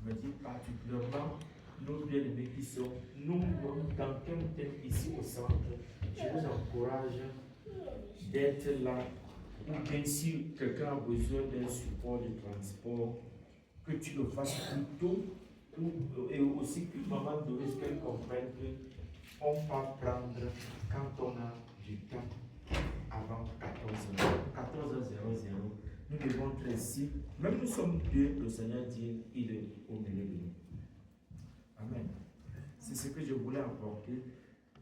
me dis particulièrement nos bien-aimés qui sont nous dans quel thème ici au centre. Je vous encourage d'être là. Ou bien si quelqu'un a besoin d'un support de transport, que tu le fasses plus tôt. Et aussi que maman Doris qu'elle comprenne qu'on va prendre quand on a du temps avant 14h. 14h00. Nous devons être ici. Même nous sommes deux, le Seigneur dit il est au milieu de nous. Amen. C'est ce que je voulais apporter.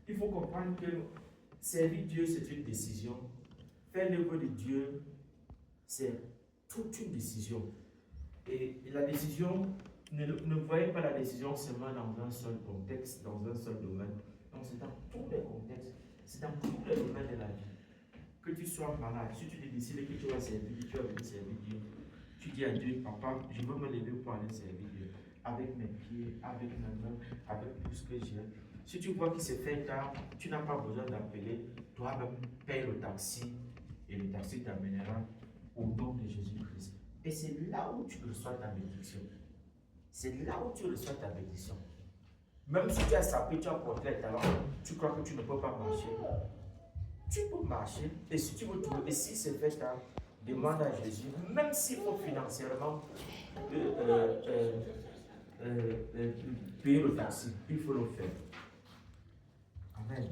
Il faut comprendre que servir Dieu, c'est une décision. Faire l'œuvre de Dieu, c'est toute une décision. Et la décision, ne voyez pas la décision seulement dans un seul contexte, dans un seul domaine. Donc c'est dans tous les contextes, c'est dans tous les domaines de la vie. Que tu sois malade, si tu te décides que tu vas servir Dieu, tu vas venir servir Dieu. Tu dis à Dieu, papa, je veux me lever pour aller servir Dieu. Avec mes pieds, avec mes mains, avec tout ce que j'ai. Si tu vois qu'il s'est fait tard, tu n'as pas besoin d'appeler. Toi-même, paye le taxi et le taxi t'amènera au nom de Jésus-Christ. Et c'est là où tu reçois ta bénédiction. C'est là où tu reçois ta bénédiction. Même si tu as sapé, tu as porté les talons, tu crois que tu ne peux pas marcher. Tu peux marcher. Et si tu veux trouver, et si c'est fait tard, demande à Jésus, même s'il faut financièrement payer le taxi, il faut le faire. Amen.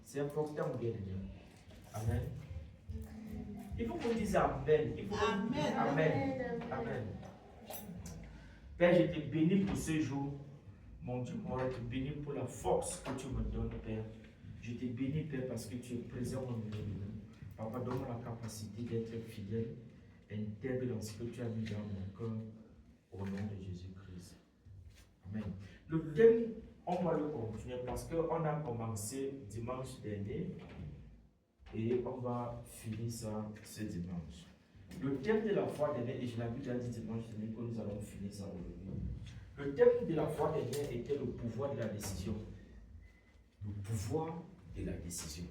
C'est important, bien aimé. Amen. Il faut qu'on dise Amen. Il faut Amen. Amen. Amen. Père, je te bénis pour ce jour. Mon Dieu, moi, je te bénis pour la force que tu me donnes, Père. Je te bénis, Père, parce que tu es présent au milieu de nous. Papa, donne-moi la capacité d'être fidèle, intègre dans ce que tu as mis dans mon cœur, au nom de Jésus-Christ. Amen. Le thème, on va le continuer parce qu'on a commencé dimanche dernier et on va finir ça ce dimanche. Le thème de la foi dernière, et je l'avais déjà dit dimanche dernier que nous allons finir ça aujourd'hui. Le thème de la foi dernière était le pouvoir de la décision. Le pouvoir de la décision.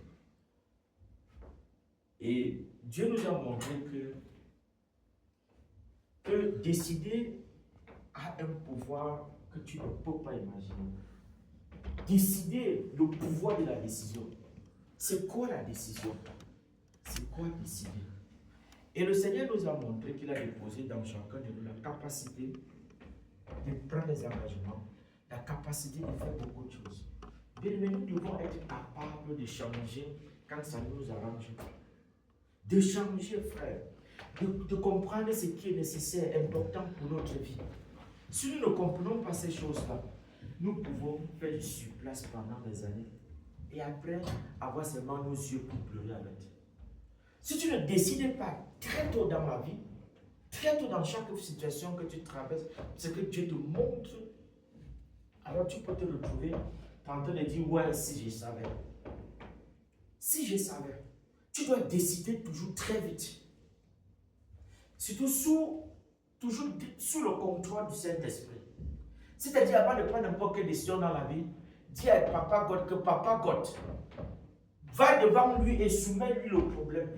Et Dieu nous a montré que décider a un pouvoir que tu ne peux pas imaginer. Décider, le pouvoir de la décision. C'est quoi la décision? C'est quoi décider? Et le Seigneur nous a montré qu'il a déposé dans chacun de nous la capacité de prendre des engagements, la capacité de faire beaucoup de choses. Bien, mais nous devons être capables de changer quand ça nous arrange. De changer, frère. De comprendre ce qui est nécessaire, important pour notre vie. Si nous ne comprenons pas ces choses-là, nous pouvons faire du surplace pendant des années et après avoir seulement nos yeux pour pleurer avec. Si tu ne décides pas très tôt dans la vie, très tôt dans chaque situation que tu traverses, ce que Dieu te montre, alors tu peux te retrouver en train de dire, ouais, si je savais. Si je savais. Tu dois décider toujours très vite. Surtout toujours sous le contrôle du Saint-Esprit. C'est-à-dire, avant de prendre n'importe quelle décision dans la vie, dis à Papa God que Papa God va devant lui et soumet-lui le problème.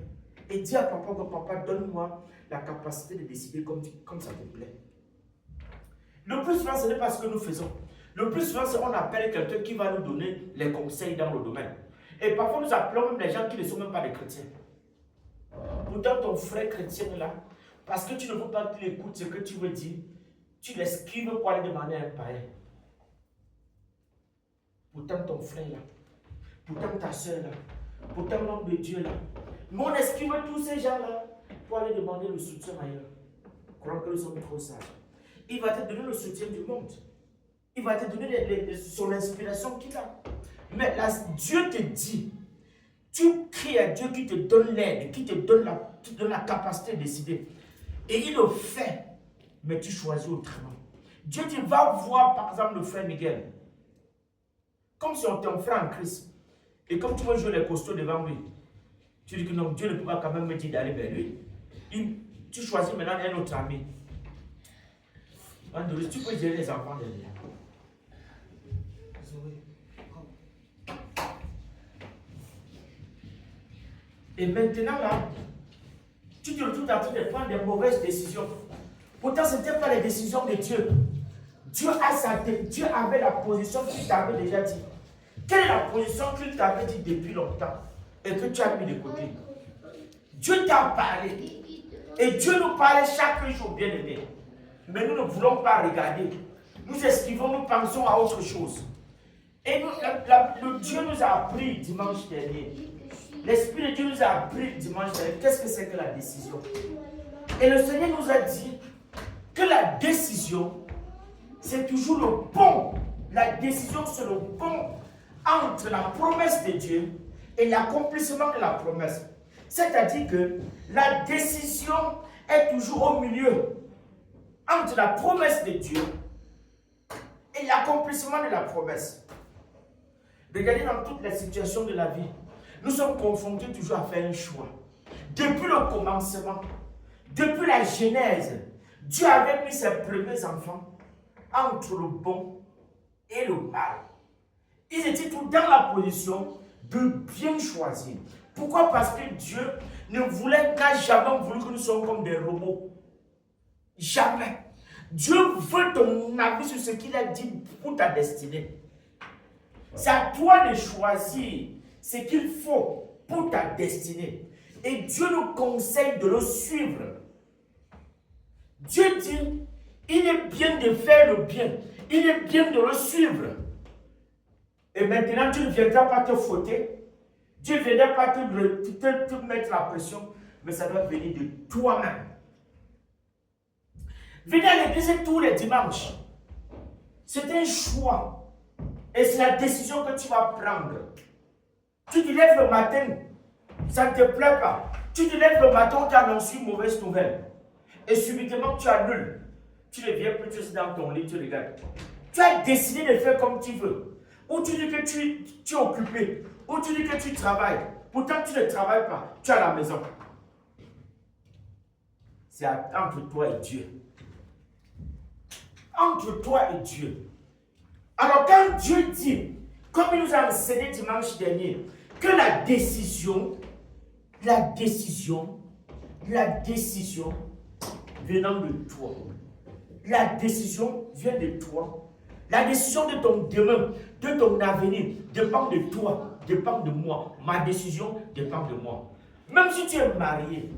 Et dis à Papa God, Papa, donne-moi la capacité de décider comme ça te plaît. Le plus souvent, ce n'est pas ce que nous faisons. Le plus souvent, c'est qu'on appelle quelqu'un qui va nous donner les conseils dans le domaine. Et parfois, nous appelons même les gens qui ne sont même pas des chrétiens. Pourtant, ton frère chrétien est là, parce que tu ne veux pas qu'il écoute ce que tu veux dire, tu l'esquives pour aller demander à un païen. Pourtant, ton frère est là. Pourtant, ta soeur est là. Pourtant, l'homme de Dieu est là. Mais on esquive tous ces gens-là pour aller demander le soutien ailleurs. Croyant que nous sommes trop sages. Il va te donner le soutien du monde. Il va te donner son inspiration qu'il a. Mais là, Dieu te dit, tu cries à Dieu qui te donne l'aide, qui te donne la capacité de décider. Et il le fait, mais tu choisis autrement. Dieu dit, va voir par exemple le frère Miguel. Comme si on était un frère en Christ. Et comme tu veux jouer les costauds devant lui, tu dis que non, Dieu ne peut pas quand même me dire d'aller vers lui. Tu choisis maintenant un autre ami. André, tu peux gérer les enfants derrière. Et maintenant là, tu te retrouves en train de prendre des mauvaises décisions. Pourtant, ce n'était pas les décisions de Dieu. Dieu avait la position qu'il t'avait déjà dit. Quelle est la position qu'il t'avait dit depuis longtemps et que tu as mis de côté? Dieu t'a parlé. Et Dieu nous parle chaque jour, bien aimé. Mais nous ne voulons pas regarder. Nous esquivons, nous pensons à autre chose. Et le Dieu nous a appris dimanche dernier. L'Esprit de Dieu nous a appris dimanche dernier. Qu'est-ce que c'est que la décision? Et le Seigneur nous a dit que la décision, c'est toujours le pont. La décision, c'est le pont entre la promesse de Dieu et l'accomplissement de la promesse. C'est-à-dire que la décision est toujours au milieu entre la promesse de Dieu et l'accomplissement de la promesse. Regardez dans toutes les situations de la vie, nous sommes confrontés toujours à faire un choix. Depuis le commencement, depuis la Genèse, Dieu avait mis ses premiers enfants entre le bon et le mal. Ils étaient tous dans la position de bien choisir. Pourquoi? Parce que Dieu n'a jamais voulu que nous soyons comme des robots. Jamais. Dieu veut ton avis sur ce qu'il a dit pour ta destinée. C'est à toi de choisir ce qu'il faut pour ta destinée. Et Dieu nous conseille de le suivre. Dieu dit, il est bien de faire le bien. Il est bien de le suivre. Et maintenant, tu ne viendras pas te fouetter. Dieu ne viendra pas te mettre la pression, mais ça doit venir de toi-même. Venez à l'église tous les dimanches. C'est un choix. Et c'est la décision que tu vas prendre. Tu te lèves le matin, ça ne te plaît pas. Tu te lèves le matin, on t'a annoncé une mauvaise nouvelle. Et subitement, tu annules. Tu ne viens plus, tu es dans ton lit, tu regardes. Tu as décidé de faire comme tu veux. Ou tu dis que tu es occupé. Ou tu dis que tu travailles. Pourtant, tu ne travailles pas. Tu es à la maison. C'est entre toi et Dieu. Entre toi et Dieu. Alors, quand Dieu dit, comme il nous a enseigné dimanche dernier, que la décision venant de toi. La décision vient de toi. La décision de ton demain, de ton avenir, dépend de toi, dépend de moi. Ma décision dépend de moi. Même si tu es marié,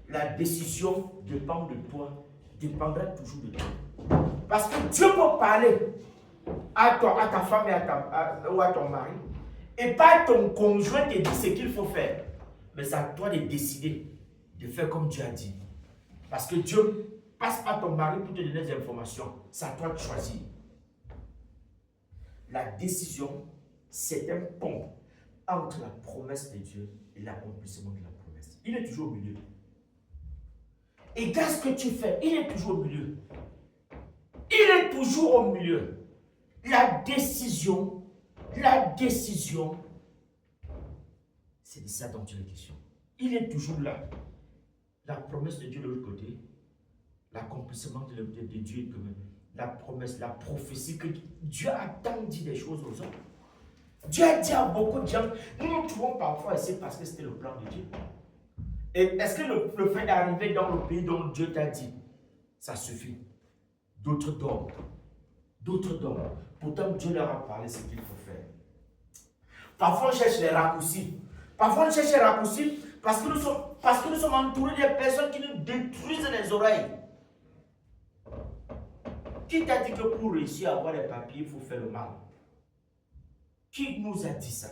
la décision dépend de toi, dépendra toujours de toi. Parce que Dieu peut parler à ta femme et ou à ton mari, et pas ton conjoint te dit ce qu'il faut faire. Mais c'est à toi de décider de faire comme Dieu a dit. Parce que Dieu passe par ton mari pour te donner des informations. C'est à toi de choisir. La décision, c'est un pont entre la promesse de Dieu et l'accomplissement de la promesse. Il est toujours au milieu. Et qu'est-ce que tu fais? Il est toujours au milieu. Il est toujours au milieu. La décision, c'est de ça dont il est question. Il est toujours là. La promesse de Dieu de l'autre côté, l'accomplissement de Dieu, la promesse, la prophétie que Dieu a tant dit des choses aux hommes. Dieu a dit à beaucoup de gens, nous nous trouvons parfois ici parce que c'était le plan de Dieu. Et est-ce que le fait d'arriver dans le pays dont Dieu t'a dit, ça suffit? D'autres dorment. D'autres dorment. Pourtant, Dieu leur a parlé ce qu'il faut faire. Parfois, on cherche les raccourcis. Parfois, on cherche les raccourcis parce que nous sommes entourés de personnes qui nous détruisent les oreilles. Qui t'a dit que pour réussir à avoir les papiers, il faut faire le mal? Qui nous a dit ça?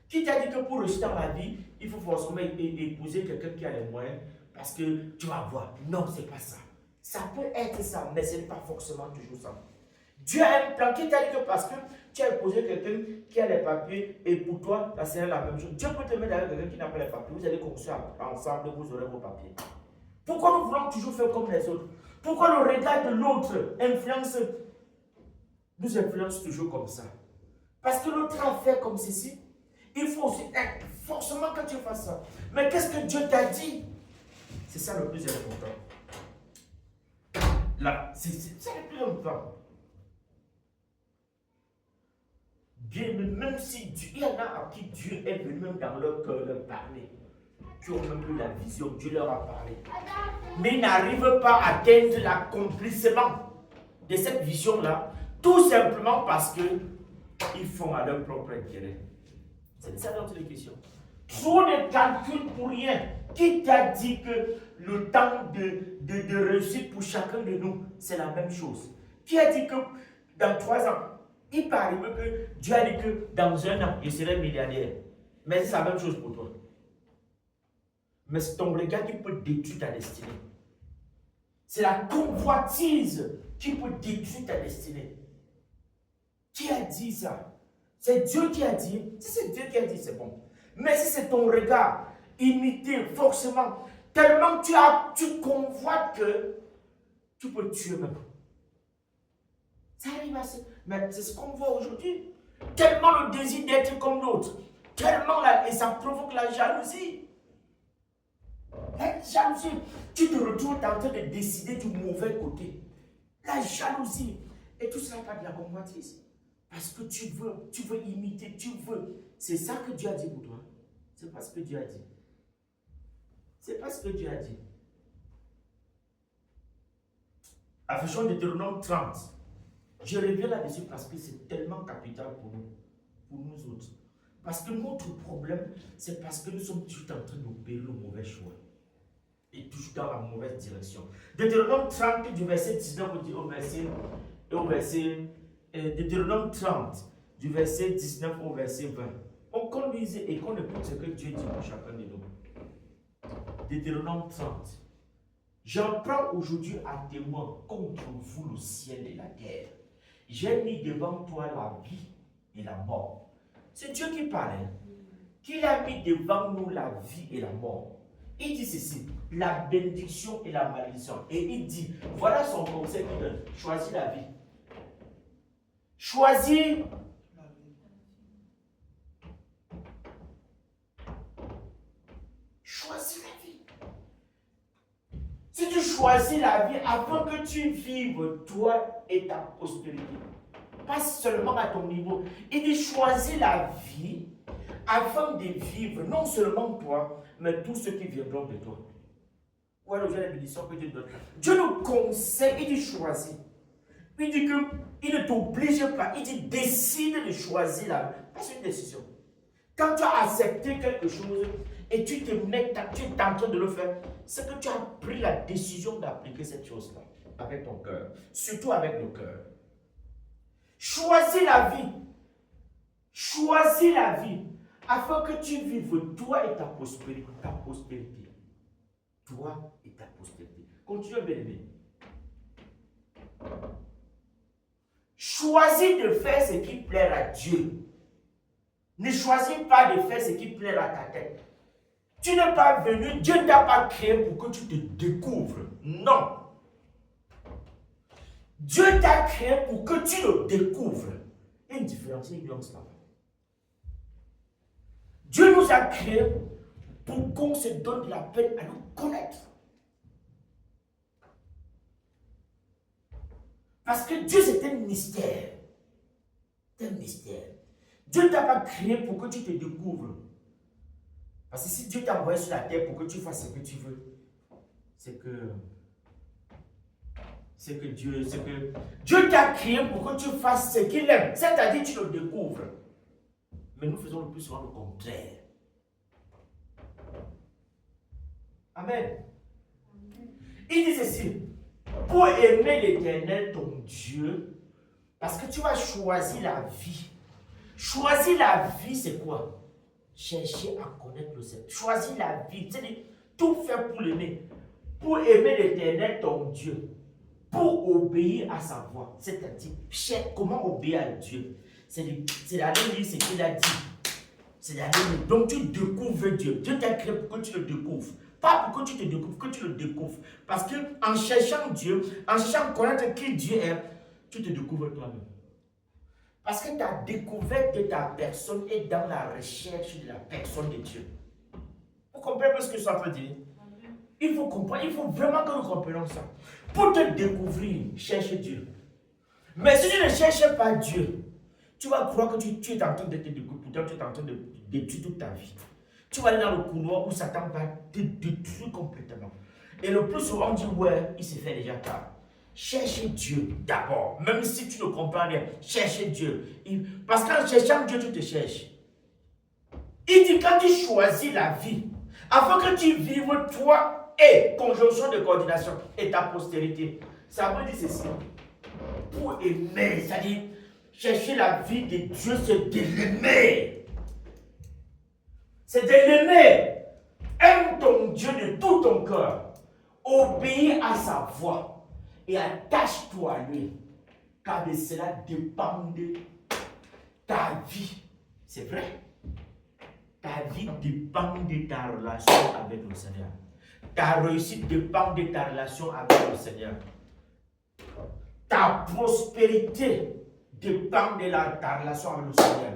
Qui t'a dit que pour réussir dans la vie, il faut forcément épouser quelqu'un qui a les moyens parce que tu vas voir? Non, c'est pas ça. Ça peut être ça, mais ce n'est pas forcément toujours ça. Dieu a un plan. Qui t'a dit que parce que tu as épousé quelqu'un qui a les papiers et pour toi, ça serait la même chose? Dieu peut te mettre avec quelqu'un qui n'a pas les papiers. Vous allez construire ensemble, vous aurez vos papiers. Pourquoi nous voulons toujours faire comme les autres? Pourquoi le regard de l'autre nous influence toujours comme ça? Parce que l'autre a fait comme ceci. Il faut aussi être forcément que tu fasses ça. Mais qu'est-ce que Dieu t'a dit? C'est ça le plus important. Là, c'est le plus important. Bien, même si il y en a à qui Dieu est venu même dans leur cœur leur parler. qui ont même eu la vision, Dieu leur a parlé. Mais ils n'arrivent pas à atteindre l'accomplissement de cette vision-là, tout simplement parce qu'ils font à leur propre intérêt. C'est ça notre question. Trop de calculs pour rien. Qui t'a dit que le temps de réussite pour chacun de nous, c'est la même chose? Qui a dit que dans 3 ans, il peut arriver que Dieu a dit que dans 1 an, je serai milliardaire. Mais c'est la même chose pour toi. Mais c'est ton regard qui peut détruire ta destinée. C'est la convoitise qui peut détruire ta destinée. Qui a dit ça? C'est Dieu qui a dit. Si c'est Dieu qui a dit, c'est bon. Mais si c'est ton regard, imité, forcément, tellement tu convoites que tu peux tuer même. Ça arrive à ça. Mais c'est ce qu'on voit aujourd'hui. Tellement le désir d'être comme l'autre. Tellement et ça provoque la jalousie. La jalousie. Tu te retrouves en train de décider du mauvais côté. La jalousie. Et tout cela pas de la convoitise. Parce que tu veux imiter, tu veux. C'est ça que Dieu a dit pour toi. C'est pas ce que Dieu a dit. C'est pas ce que Dieu a dit. Affichons Deutéronome 30. Je reviens là-dessus parce que c'est tellement capital pour nous autres. Parce que notre problème, c'est parce que nous sommes toujours en train d'opérer le mauvais choix. Et toujours dans la mauvaise direction. Deutéronome 30, du verset 19 au verset Deutéronome 30, du verset 19 au verset 20. On conduise et qu'on écoute ce que Dieu dit pour chacun de nous. Deutéronome 30. J'en prends aujourd'hui à témoin contre vous le ciel et la terre. J'ai mis devant toi la vie et la mort. C'est Dieu qui parle. Qu'il a mis devant nous la vie et la mort. Il dit ceci, la bénédiction et la malédiction. Et il dit, voilà son conseil qu'il donne. Choisis la vie. Choisis la vie. Si tu choisis la vie afin que tu vives toi et ta postérité, pas seulement à ton niveau, il dit choisis la vie afin de vivre non seulement toi, mais tous ceux qui viendront de toi. Voilà le genre de bénédiction que Dieu donne. Dieu nous conseille, il dit choisis. Il dit qu'il ne t'oblige pas, il dit décide de choisir la vie. C'est une décision. Quand tu as accepté quelque chose et tu es en train de le faire, c'est que tu as pris la décision d'appliquer cette chose-là avec ton cœur, surtout avec le cœur. Choisis la vie. Choisis la vie afin que tu vives toi et ta prospérité. Toi et ta postérité. Continue, bien-aimé. Choisis de faire ce qui plaît à Dieu. Ne choisis pas de faire ce qui plaît à ta tête. Tu n'es pas venu, Dieu ne t'a pas créé pour que tu te découvres. Non. Dieu t'a créé pour que tu le découvres. Il y a une différence, une nuance là. Dieu nous a créés pour qu'on se donne la peine à nous connaître. Parce que Dieu, c'est un mystère. C'est un mystère. Dieu ne t'a pas créé pour que tu te découvres. Parce que si Dieu t'a envoyé sur la terre pour que tu fasses ce que tu veux, c'est que Dieu t'a créé pour que tu fasses ce qu'il aime. C'est-à-dire que tu le découvres. Mais nous faisons le plus souvent le contraire. Amen. Il dit ceci. Pour aimer l'Éternel, ton Dieu, parce que tu vas choisir la vie. Choisir la vie, c'est quoi? Chercher à connaître le Seigneur. Choisir la vie, c'est-à-dire tout faire pour l'aimer. Pour aimer l'Éternel, ton Dieu. Pour obéir à sa voix. C'est-à-dire, comment obéir à Dieu? C'est d'aller lire ce qu'il a dit. C'est d'aller lire. Donc tu découvres Dieu. Dieu t'a créé pour que tu le découvres. Pas pour que tu te découvres, que tu le découvres. Parce qu'en cherchant Dieu, en cherchant à connaître qui Dieu est, tu te découvres toi-même. Parce que ta découverte de ta personne est dans la recherche de la personne de Dieu. Vous comprenez ce que je suis en train de dire? Il faut comprendre, il faut vraiment que nous comprenions ça. Pour te découvrir, cherche Dieu. Mais si tu ne cherches pas Dieu, tu vas croire que tu es en train de te découvrir, pourtant tu es en train de détruire toute ta vie. Tu vas aller dans le couloir où Satan va te détruire complètement. Et le plus souvent, on dit, ouais, il s'est fait déjà tard. Cherchez Dieu d'abord. Même si tu ne comprends rien, cherchez Dieu. Parce qu'en cherchant Dieu, tu te cherches. Il dit, quand tu choisis la vie, afin que tu vives toi et conjonction de coordination et ta postérité, ça veut dire ceci. Pour aimer, c'est-à-dire chercher la vie de Dieu, c'est de l'aimer. C'est de l'aimer. Aime ton Dieu de tout ton cœur. Obéis à sa voix et attache-toi à lui. Car de cela dépend de ta vie. C'est vrai. Ta vie dépend de ta relation avec le Seigneur. Ta réussite dépend de ta relation avec le Seigneur. Ta prospérité dépend de ta relation avec le Seigneur.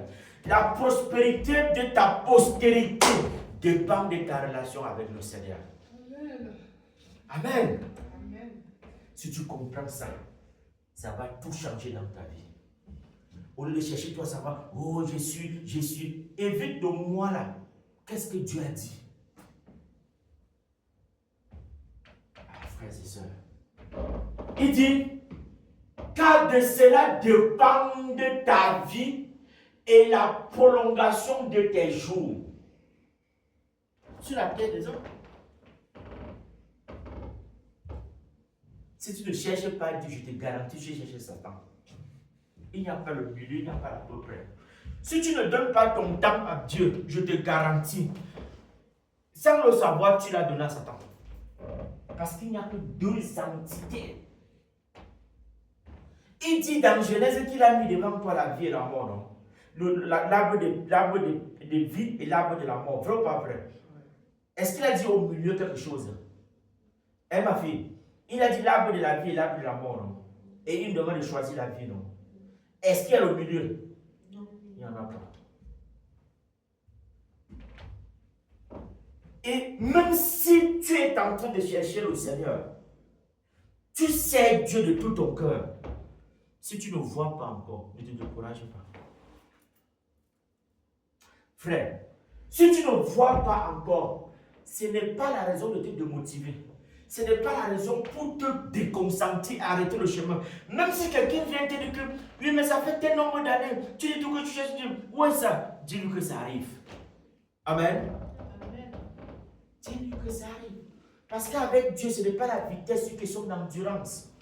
La prospérité de ta postérité dépend de ta relation avec le Seigneur. Amen. Amen. Amen. Si tu comprends ça, ça va tout changer dans ta vie. Au lieu de chercher toi, ça va, oh je suis. Évite de moi là. Qu'est-ce que Dieu a dit? Ah, frères et sœurs. Il dit, car de cela dépend de ta vie et la prolongation de tes jours. Sur la terre des hommes. Si tu ne cherches pas Dieu, je te garantis, tu cherches Satan. Il n'y a pas le milieu, il n'y a pas la peu près. Si tu ne donnes pas ton temps à Dieu, je te garantis, sans le savoir, tu l'as donné à Satan. Parce qu'il n'y a que deux entités. Il dit dans Genèse qu'il a mis devant toi la vie et la mort, non? L'arbre de vie et l'arbre de la mort. Vrai ou pas vrai? Est-ce qu'il a dit au milieu quelque chose? Eh ma fille, il a dit l'arbre de la vie et l'arbre de la mort, non? Et il me demande de choisir la vie, non? Est-ce qu'il y a au milieu? Non. Il n'y en a pas. Et même si tu es en train de chercher le Seigneur, tu sais Dieu de tout ton cœur. Si tu ne vois pas encore, ne te décourage pas. Frère, si tu ne vois pas encore, ce n'est pas la raison de te démotiver. Ce n'est pas la raison pour te déconcentrer, arrêter le chemin. Même si quelqu'un vient te dire que, oui, mais ça fait tel nombre d'années, tu dis tout que tu cherches Dieu. Où est ça? Dis-lui que ça arrive. Amen. Amen. Dis-lui que ça arrive. Parce qu'avec Dieu, ce n'est pas la vitesse, c'est une question d'endurance.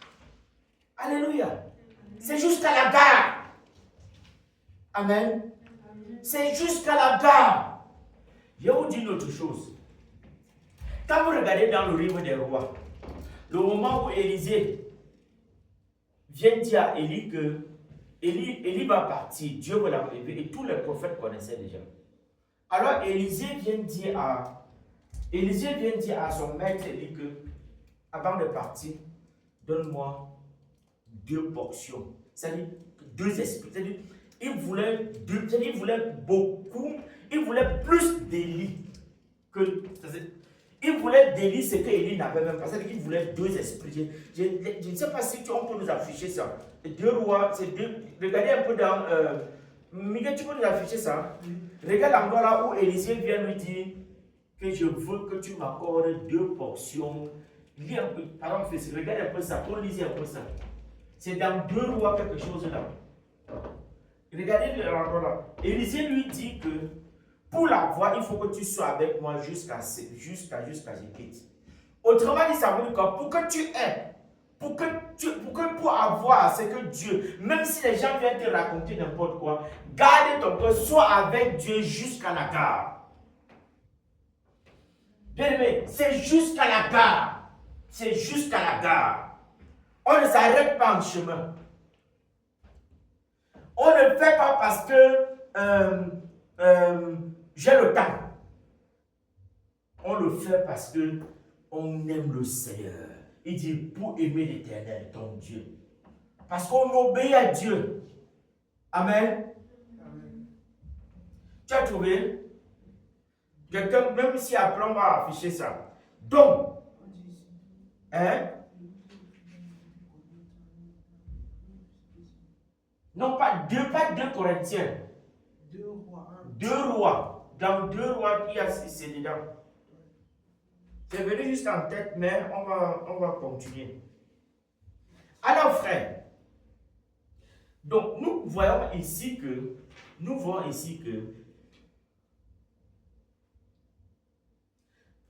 Alléluia. C'est jusqu'à la gare. Amen. C'est jusqu'à la gare. Je vais vous dire une autre chose. Quand vous regardez dans le livre des rois, le moment où Élisée vient dire à Élie que Élie va partir, Dieu va l'enlever, et tous les prophètes connaissaient déjà. Alors Élisée vient dire à son maître Élie que, avant de partir, donne-moi 2 portions. C'est-à-dire 2 esprits. C'est-à-dire, il voulait beaucoup, il voulait plus d'Élie que. Il voulait d'Élie ce que Élie n'avait même pas. C'est-à-dire qu'il voulait 2 esprits. Je ne sais pas si on peut nous afficher ça. 2 rois, c'est 2. Regardez un peu dans. Miguel, tu peux nous afficher ça? Regarde l'endroit là où Élisée vient lui dire que je veux que tu m'accordes 2 portions. Lis un peu. Pardon, fils, regarde un peu ça. On lit un peu ça. C'est dans 2 rois quelque chose là. Regardez l'endroit là. Élisée lui dit que pour l'avoir, il faut que tu sois avec moi jusqu'à je quitte. Autrement dit, ça veut dire que pour que tu aies, pour avoir ce que Dieu, même si les gens viennent te raconter n'importe quoi, garde ton cœur, sois avec Dieu jusqu'à la gare. Bien aimé, c'est jusqu'à la gare. C'est jusqu'à la gare. On ne s'arrête pas en chemin. On ne fait pas parce que j'ai le temps. On le fait parce que on aime le Seigneur. Il dit pour aimer l'Éternel, ton Dieu. Parce qu'on obéit à Dieu. Amen. Amen. Tu as trouvé? Quelqu'un, même si après on va afficher ça. Donc, hein? Non, pas 2 Corinthiens. 2 rois. Dans 2 Rois, c'est dedans. C'est venu juste en tête, mais on va continuer. Alors, frère, donc nous voyons ici que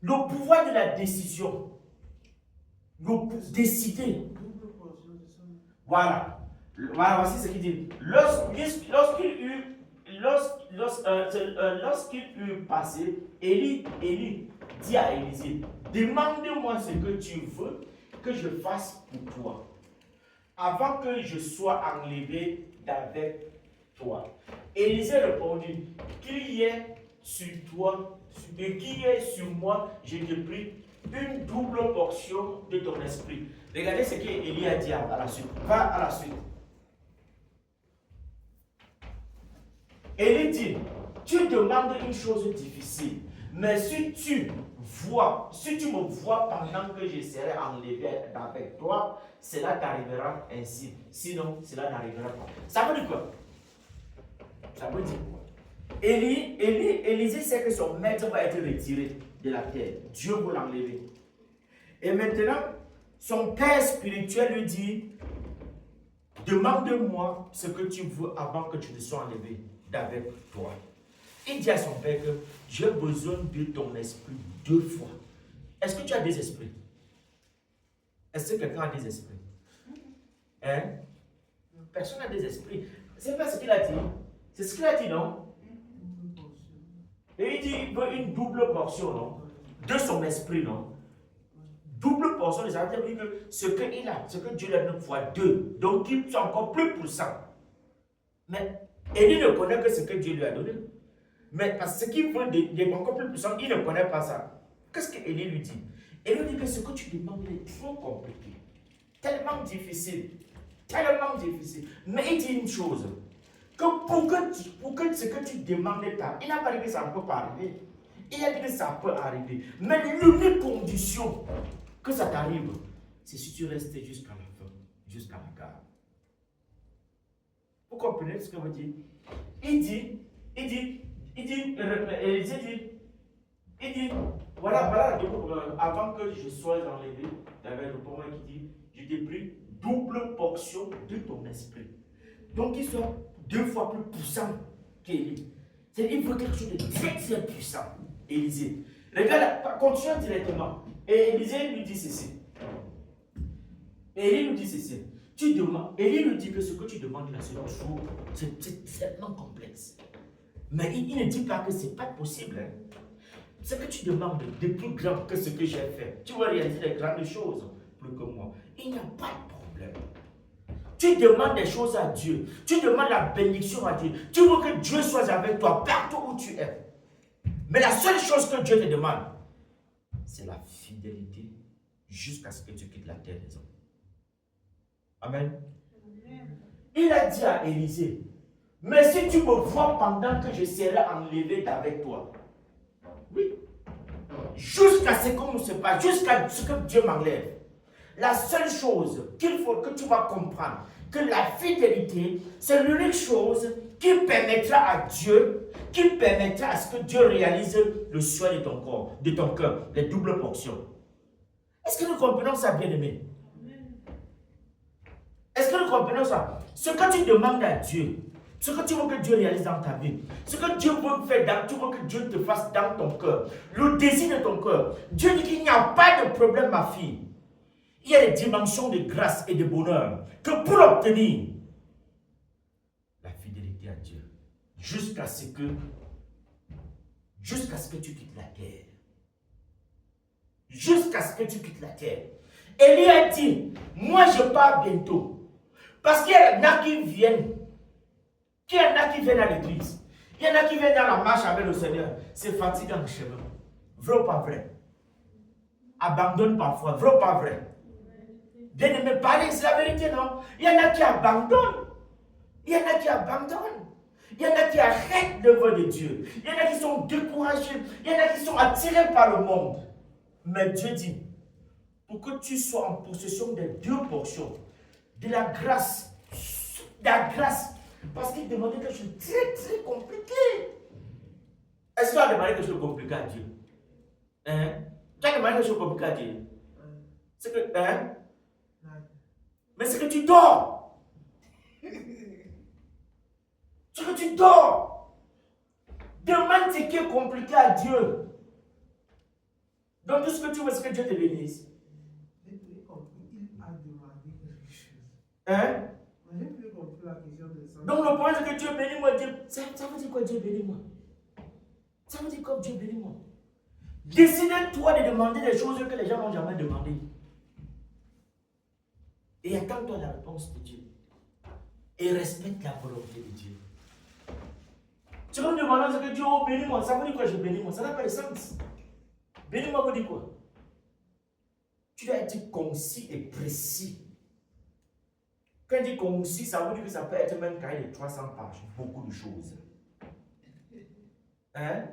le pouvoir de la décision, décider. Voilà. Voilà, voici ce qu'il dit. Lorsqu'il eut passé, Élie dit à Élisée, demande-moi ce que tu veux que je fasse pour toi, avant que je sois enlevé d'avec toi. Élisée répondit, qu'il y ait sur toi et qu'il y ait sur moi, je te prie, une double portion de ton esprit. Regardez ce qu'Élie a dit à la suite. Va à la suite. Élie dit, tu demandes une chose difficile, mais si tu me vois pendant que je serai enlevé avec toi, cela t'arrivera ainsi. Sinon, cela n'arrivera pas. Ça veut dire quoi? Ça veut dire quoi? Élisée sait que son maître va être retiré de la terre. Dieu va l'enlever. Et maintenant, son père spirituel lui dit, demande-moi ce que tu veux avant que tu ne sois enlevé d'avec toi. Il dit à son père que j'ai besoin de ton esprit 2 fois. Est-ce que tu as des esprits? Est-ce que quelqu'un a des esprits? Hein? Personne n'a des esprits. C'est pas ce qu'il a dit. C'est ce qu'il a dit, non? Et il dit il veut une double portion, non? De son esprit, non? Double portion, ça veut dire que ce qu'il a, ce que Dieu lui a donné fois 2. Donc il soit encore plus puissant. Mais Élie ne connaît que ce que Dieu lui a donné. Mais parce que qu'il veut d'être encore plus puissant, il ne connaît pas ça. Qu'est-ce qu'Élie lui dit? Élie dit que ce que tu demandes est trop compliqué. Tellement difficile. Tellement difficile. Mais il dit une chose. Que pour que ce que tu demandes pas, il n'a pas dit que ça ne peut pas arriver. Il a dit que ça peut arriver. Mais l'unique condition que ça t'arrive, c'est si tu restes jusqu'à la fin, jusqu'à la gare. Vous comprenez ce que veut dire? Voilà, avant que je sois enlevé, il y avait le point qui dit, je t'ai pris double portion de ton esprit. Donc il soit 2 fois plus puissant qu'Élie. C'est-à-dire qu'il faut quelque chose de très très puissant. Élisée. Regarde, continue directement. Et Élisée lui dit ceci. Élie lui dit ceci. Élie lui dit que ce que tu demandes là, c'est tellement complexe. Mais il ne dit pas que ce n'est pas possible. Hein. Ce que tu demandes de plus grand que ce que j'ai fait, tu vas réaliser des grandes choses plus que moi. Il n'y a pas de problème. Tu demandes des choses à Dieu. Tu demandes la bénédiction à Dieu. Tu veux que Dieu soit avec toi partout où tu es. Mais la seule chose que Dieu te demande, c'est la fidélité jusqu'à ce que tu quittes la terre des hommes. Amen. Il a dit à Élisée, mais si tu me vois pendant que je serai enlevé d'avec toi, oui, jusqu'à ce qu'on ne se passe, jusqu'à ce que Dieu m'enlève, la seule chose qu'il faut que tu vas comprendre, que la fidélité, c'est l'unique chose qui permettra à Dieu, qui permettra à ce que Dieu réalise le souhait de ton corps, de ton cœur, les doubles portions. Est-ce que nous comprenons ça, bien-aimés? Est-ce que nous comprenons ça? Ce que tu demandes à Dieu, ce que tu veux que Dieu réalise dans ta vie, ce que Dieu veut faire, tu veux que Dieu te fasse dans ton cœur, le désir de ton cœur. Dieu dit qu'il n'y a pas de problème, ma fille. Il y a des dimensions de grâce et de bonheur que pour obtenir la fidélité à Dieu, jusqu'à ce que tu quittes la terre. Jusqu'à ce que tu quittes la terre. Élie a dit, moi je pars bientôt. Parce qu'il y en a qui viennent. Il y en a qui viennent à l'église. Il y en a qui viennent dans la marche avec le Seigneur. C'est fatigant le chemin. Vrai ou pas vrai? Abandonne parfois. Vrai ou pas vrai? Bien aimé, parler, c'est la vérité, non? Il y en a qui abandonnent. Il y en a qui abandonnent. Il y en a qui arrêtent l'œuvre de Dieu. Il y en a qui sont découragés. Il y en a qui sont attirés par le monde. Mais Dieu dit, pour que tu sois en possession des 2 portions, de la grâce, parce qu'il demandait quelque chose de très très compliqué. Est-ce que tu as demandé quelque chose de compliqué à Dieu? Hein? Tu as demandé quelque chose de compliqué à Dieu? C'est que, hein? Mais c'est que tu dors. C'est que tu dors. Demande ce qui est compliqué à Dieu. Donc tout ce que tu veux, c'est que Dieu te bénisse. Il a demandé quelque chose. Hein? J'ai plus compris la question de ça. Donc le problème c'est que Dieu bénis-moi. Ça veut dire quoi Dieu bénis-moi? Ça veut dire quoi Dieu bénis-moi? Décide-toi de demander des choses que les gens n'ont jamais demandé. Et attends-toi la réponse de Dieu. Et respecte la volonté de Dieu. Tu vas me demander ce que Dieu bénis-moi. Ça veut dire quoi je bénis-moi? Ça n'a pas de sens. Bénis-moi veut dire quoi? Tu dois être concis et précis. Quand il dit concis, ça veut dire que ça peut être même cahier de 300 pages. Beaucoup de choses. Hein?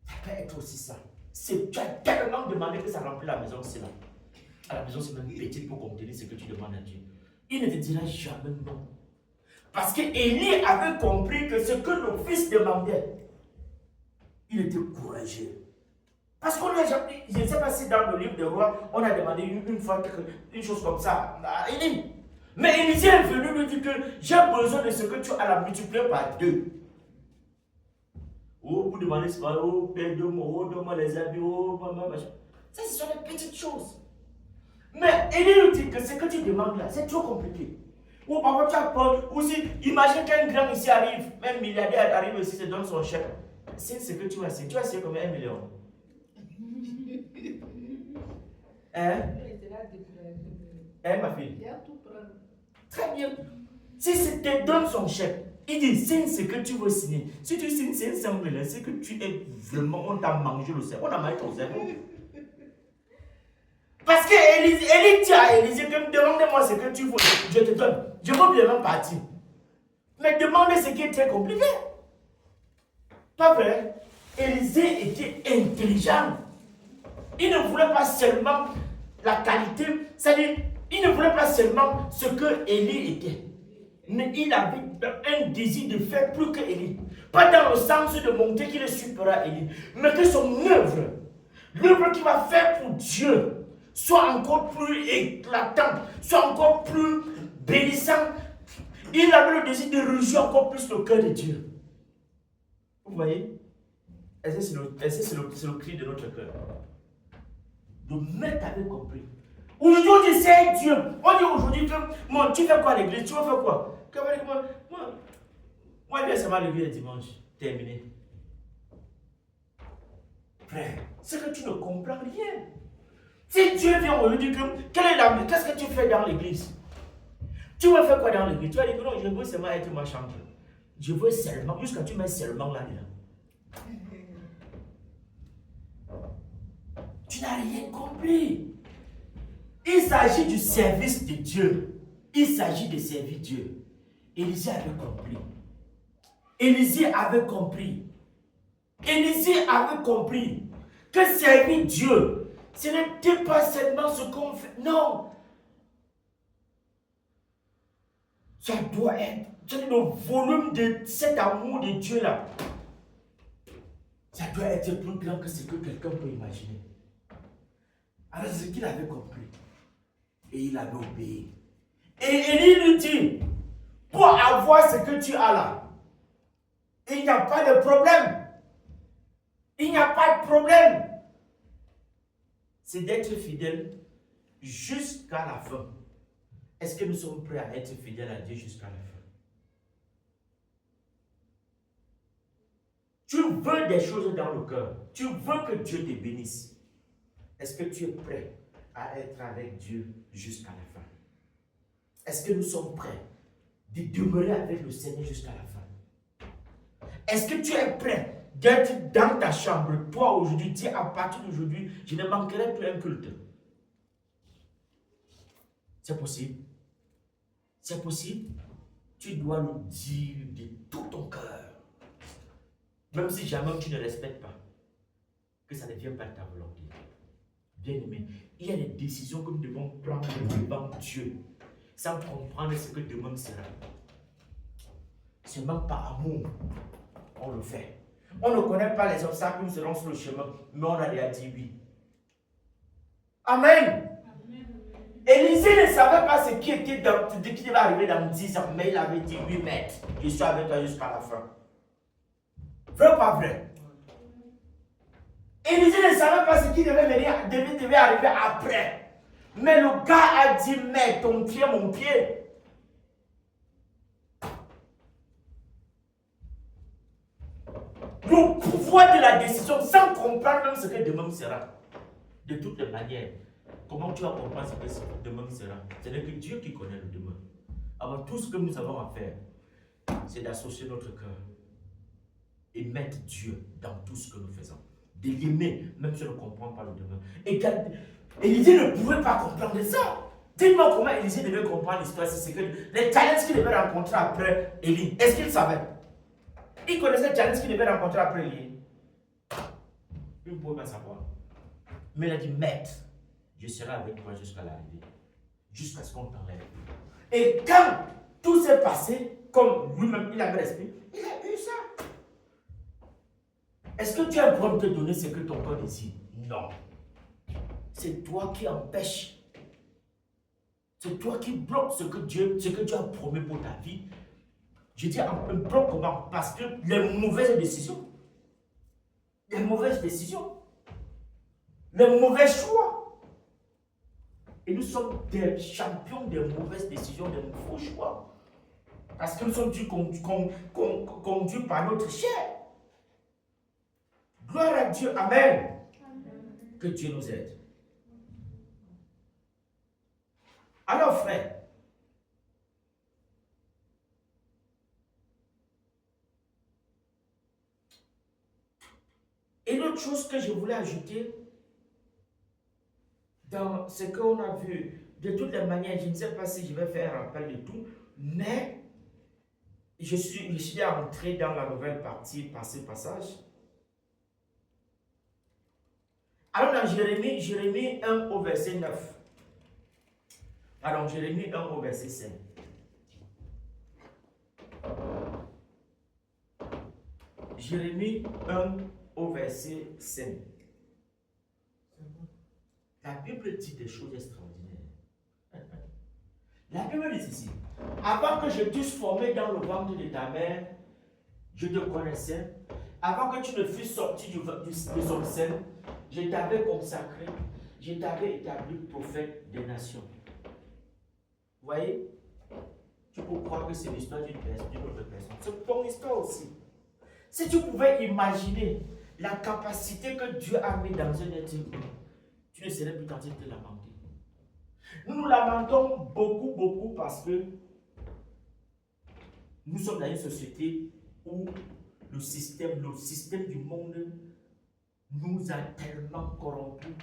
Ça peut être aussi ça. Tu as tellement demandé que ça remplit la maison, c'est là. À la maison, c'est même petite pour contenir ce que tu demandes à Dieu. Il ne te dira jamais non. Parce que Élie avait compris que ce que le fils demandait, il était courageux. Parce qu'on a jamais, je ne sais pas si dans le livre des rois, on a demandé une fois une chose comme ça à Élie. Mais Élisée est venu lui dire que j'ai besoin de ce que tu as la multiplier par 2. Oh, vous demandez ce pas, oh, Père, donne-moi les habits, oh, maman, machin. Ça, ce sont des petites choses. Mais Élie lui dit que ce que tu demandes là, c'est trop compliqué. Ou parfois tu as peur, ou si, imagine qu'un grand ici arrive, un milliardaire arrive ici, se donne son chèque. C'est ce que tu as essayé. Tu as essayé combien? 1 million. Hein? Hein, ma fille? Très bien. Si tu te donnes son chèque, il dit, signe ce que tu veux signer. Si tu signes, c'est simple, c'est que tu es vraiment, on t'a mangé le cerveau. On a mangé ton cerveau. Parce que Élie dit à Élisée que demande-moi ce que tu veux, je te donne. Je veux bien partir. Mais demande ce qui est très compliqué. Pas vrai? Élisée était intelligent. Il ne voulait pas seulement la qualité, c'est-à-dire, il ne voulait pas seulement ce que Élie était. Mais il avait un désir de faire plus que Élie. Pas dans le sens de montrer qu'il est supérieur à Élie, mais que son œuvre, l'œuvre qu'il va faire pour Dieu, soit encore plus éclatante, soit encore plus bénissante. Il avait le désir de réjouir encore plus le cœur de Dieu. Vous voyez? Et c'est le cri de notre cœur. Le maître avait compris. Aujourd'hui, on dit c'est Dieu. On dit aujourd'hui que moi, tu fais quoi à l'église? Tu vas faire quoi? Moi, je viens seulement à l'église le dimanche. Terminé. Frère, c'est que tu ne comprends rien. Si Dieu vient aujourd'hui dire que qu'est-ce que tu fais dans l'église? Tu vas faire quoi dans l'église? Tu vas dire que non, je veux seulement être ma chambre. Je veux seulement, jusqu'à tu mets seulement là-dedans. Tu n'as rien compris. Il s'agit du service de Dieu. Il s'agit de servir Dieu. Élisée avait compris. Élisée avait compris. Élisée avait compris que servir Dieu, ce n'était pas seulement ce qu'on fait. Non. Ça doit être le volume de cet amour de Dieu là. Ça doit être plus grand que ce que quelqu'un peut imaginer. Alors c'est ce qu'il avait compris. Et il avait obéi. Et Élie lui dit, pour avoir ce que tu as là, il n'y a pas de problème. Il n'y a pas de problème. C'est d'être fidèle jusqu'à la fin. Est-ce que nous sommes prêts à être fidèles à Dieu jusqu'à la fin? Tu veux des choses dans le cœur. Tu veux que Dieu te bénisse. Est-ce que tu es prêt à être avec Dieu jusqu'à la fin? Est-ce que nous sommes prêts de demeurer avec le Seigneur jusqu'à la fin? Est-ce que tu es prêt d'être dans ta chambre, toi aujourd'hui, dis à partir d'aujourd'hui, je ne manquerai plus un culte? C'est possible. C'est possible. Tu dois le dire de tout ton cœur. Même si jamais tu ne respectes pas, que ça ne vienne pas de ta volonté. Bien-aimé, il y a des décisions que nous devons prendre devant Dieu, sans comprendre ce que demain sera. Seulement par amour, on le fait. On ne connaît pas les obstacles, nous serons sur le chemin, mais on a déjà dit oui. Amen. Élisée ne savait pas ce qui va arriver dans 10 ans, mais il avait dit oui, maître, je suis avec toi jusqu'à la fin. Vrai ou pas vrai? Élisée ne savait pas ce qui devait arriver après. Mais le gars a dit, mais ton pied, mon pied. Le pouvoir de la décision, sans comprendre même ce que demain sera. De toutes les manières, comment tu vas comprendre ce que demain sera? Ce n'est que Dieu qui connaît le demain. Alors tout ce que nous avons à faire, c'est d'associer notre cœur et mettre Dieu dans tout ce que nous faisons. De l'aimer, même si on ne comprend pas le demain. Et Élisée ne pouvait pas comprendre ça. Dis-moi comment Élisée devait comprendre l'histoire. C'est que les challenges qu'il devait rencontrer après Élie, est-ce qu'il savait? Il connaissait les challenges qu'il devait rencontrer après Élie. Il ne pouvait pas savoir. Mais il a dit, maître, je serai avec toi jusqu'à l'arrivée. Jusqu'à ce qu'on t'enlève. Et quand tout s'est passé, comme lui-même, il avait l'esprit, il a eu ça. Est-ce que tu as un problème de te donner ce que ton corps désire? Non. C'est toi qui empêches. C'est toi qui bloques ce que Dieu a promis pour ta vie. Je dis un bloc comment? Parce que les mauvaises décisions. Les mauvaises décisions. Les mauvais choix. Et nous sommes des champions des mauvaises décisions, des faux choix. Parce que nous sommes conduits par notre chair. Gloire à Dieu. Amen. Que Dieu nous aide. Alors, frère, et l'autre chose que je voulais ajouter dans ce qu'on a vu, de toutes les manières, je ne sais pas si je vais faire un rappel de tout, mais je suis entré dans la nouvelle partie par ce passage. Alors dans Jérémie 1 au verset 9. Alors Jérémie 1 au verset 5. Jérémie 1 au verset 5. La Bible dit des choses extraordinaires. La Bible dit ceci. Avant que je t'eusse formé dans le ventre de ta mère, je te connaissais. Avant que tu ne fusses sorti de son sein, je t'avais consacré, je t'avais établi prophète des nations. Vous voyez? Tu peux croire que c'est l'histoire d'une autre personne. C'est ton histoire aussi. Si tu pouvais imaginer la capacité que Dieu a mis dans un être humain, tu ne serais plus tenté de te lamenter. Nous nous lamentons beaucoup parce que nous sommes dans une société où le système du monde nous a tellement corrompus.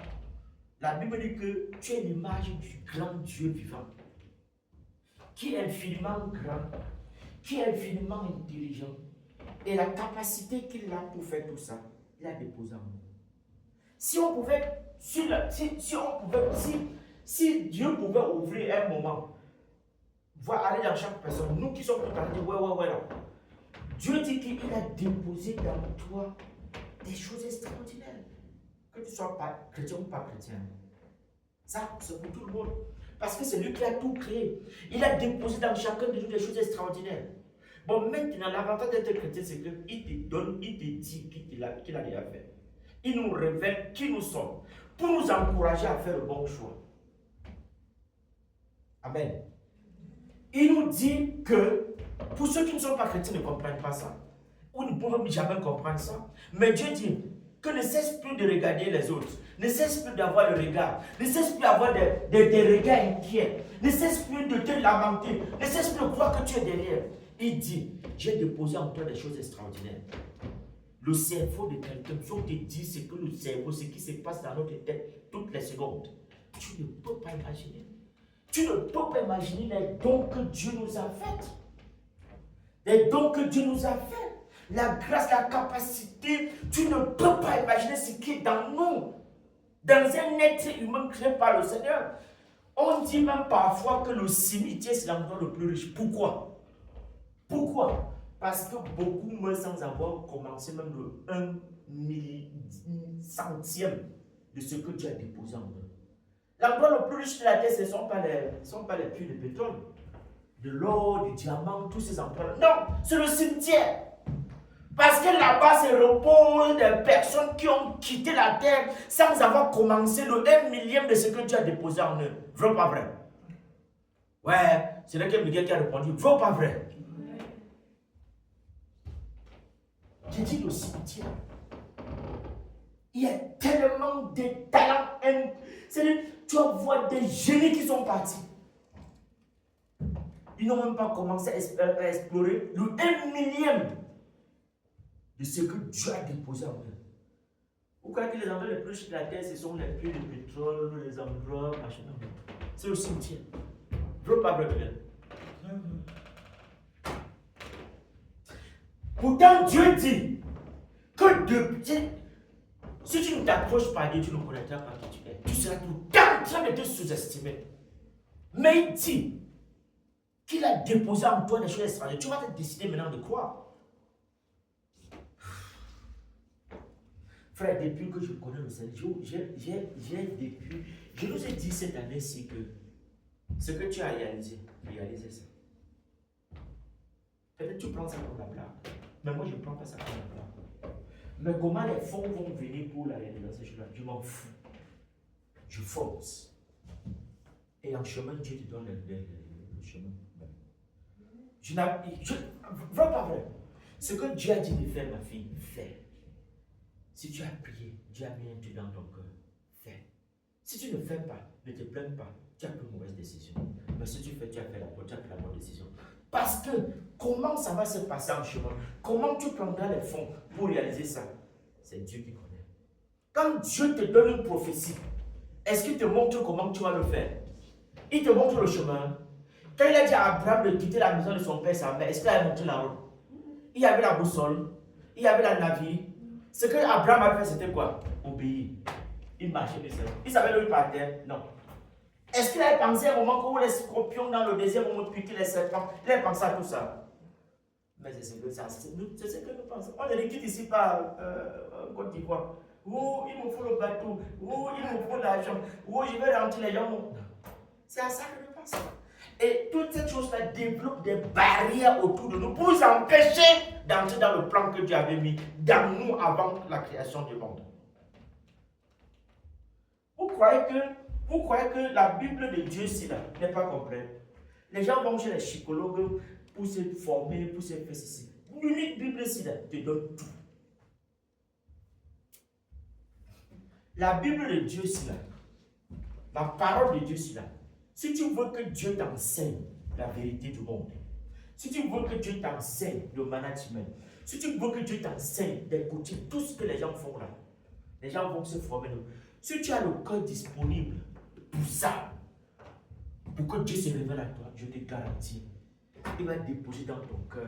La Bible dit que tu es l'image du grand Dieu vivant, qui est infiniment grand, qui est infiniment intelligent. Et la capacité qu'il a pour faire tout ça, il a déposé en nous. Si on pouvait, si Dieu pouvait ouvrir un moment, voir aller dans chaque personne, nous qui sommes tout en train de dire, ouais, là. Dieu dit qu'il a déposé dans toi des choses extraordinaires. Que tu sois pas chrétien ou pas chrétien. Ça, c'est pour tout le monde. Parce que c'est lui qui a tout créé. Il a déposé dans chacun de nous des choses extraordinaires. Bon, maintenant, l'avantage d'être chrétien, c'est qu'il te donne, il te dit qu'il a déjà fait. Il nous révèle qui nous sommes pour nous encourager à faire le bon choix. Amen. Il nous dit que pour ceux qui ne sont pas chrétiens ne comprennent pas ça, ou ne peuvent jamais comprendre ça, mais Dieu dit que ne cesse plus de regarder les autres, ne cesse plus d'avoir le regard, ne cesse plus d'avoir des regards inquiets, ne cesse plus de te lamenter, ne cesse plus de croire que tu es derrière. Il dit, j'ai déposé en toi des choses extraordinaires. Le cerveau de quelqu'un, si on te dit ce que le cerveau, ce qui se passe dans notre tête toutes les secondes, tu ne peux pas imaginer. Tu ne peux pas imaginer les dons que Dieu nous a faits. Les dons que Dieu nous a faits. La grâce, la capacité, tu ne peux pas imaginer ce qui est dans nous. Dans un être humain créé par le Seigneur. On dit même parfois que le cimetière, c'est l'endroit le plus riche. Pourquoi? Pourquoi? Parce que beaucoup meurent sans avoir commencé même le 1 centième de ce que Dieu a déposé en eux. L'endroit le plus riche de la terre, ce ne sont pas les puits de pétrole, de l'or, du diamant, tous ces endroits-là. Non, c'est le cimetière. Parce que là-bas se reposent des personnes qui ont quitté la terre sans avoir commencé le 1 millième de ce que Dieu a déposé en eux. Vrai ou pas vrai? Ouais, c'est là que Miguel qui a répondu, vrai ou pas vrai? J'ai dit le cimetière. Il y a tellement de talents. C'est-à-dire, tu vas voir des génies qui sont partis. Ils n'ont même pas commencé à explorer le 1 millième de ce que Dieu a déposé en eux. Vous croyez que les endroits les plus riches de la terre, ce sont les puits de pétrole, les endroits, machin. C'est le cimetière. Vrai ou pas vrai, peut-être? Pourtant, Dieu dit que si tu ne t'approches pas de Dieu, tu ne connaîtras pas qui tu es. Tu seras tout le temps en train de te sous-estimer. Mais il dit qu'il a déposé en toi des choses extraordinaires. Tu vas te décider maintenant de croire. Frère, depuis que je connais le Seigneur, je nous ai dit cette année-ci que ce que tu as réalisé, réalisez ça. Peut-être tu prends ça comme la blague, mais moi je ne prends pas ça comme la blague. Mais comment les fonds vont venir pour la réalisation de ces choses-là, je m'en fous. Je force. Et en chemin, Dieu te donne le chemin. Je veux pas vrai. Ce que Dieu a dit de faire, ma fille, fais. Si tu as prié, Dieu a mis un Dieu dans ton cœur, fais. Si tu ne fais pas, ne te plains pas, tu as pris une mauvaise décision. Mais si tu fais, tu as pris la bonne décision. Parce que comment ça va se passer en chemin? Comment tu prendras les fonds pour réaliser ça? C'est Dieu qui connaît. Quand Dieu te donne une prophétie, est-ce qu'il te montre comment tu vas le faire? Il te montre le chemin. Quand il a dit à Abraham de quitter la maison de son père et sa mère, est-ce qu'il a montré la route? Il y avait la boussole, il y avait la navire. Ce que Abraham a fait, c'était quoi? Obéir. Il marchait de seul. Il savait où il partait? Non. Est-ce qu'il avait pensé à un moment où les scorpions dans le désert vont piquer les serpents? Il a pensé à tout ça. Mais c'est ce que nous pensons. On ne quitte ici par Côte d'Ivoire. Oh, il me faut le bateau. Oh, il me faut l'argent. Oh, je vais rentrer les gens. Non. C'est à ça que nous pensons. Et toutes ces choses-là développent des barrières autour de nous pour nous empêcher d'entrer dans le plan que Dieu avait mis dans nous avant la création du monde. Vous croyez que la Bible de Dieu, si là, n'est pas complète? Les gens vont chez les psychologues pour se former, pour se faire ceci. L'unique Bible, si là, te donne tout. La Bible de Dieu, si là, la parole de Dieu, si là, si tu veux que Dieu t'enseigne la vérité du monde, si tu veux que Dieu t'enseigne le management, si tu veux que Dieu t'enseigne d'écouter tout ce que les gens font là, les gens vont se former. Si tu as le cœur disponible pour ça, pour que Dieu se révèle à toi, je te garantis, il va déposer dans ton cœur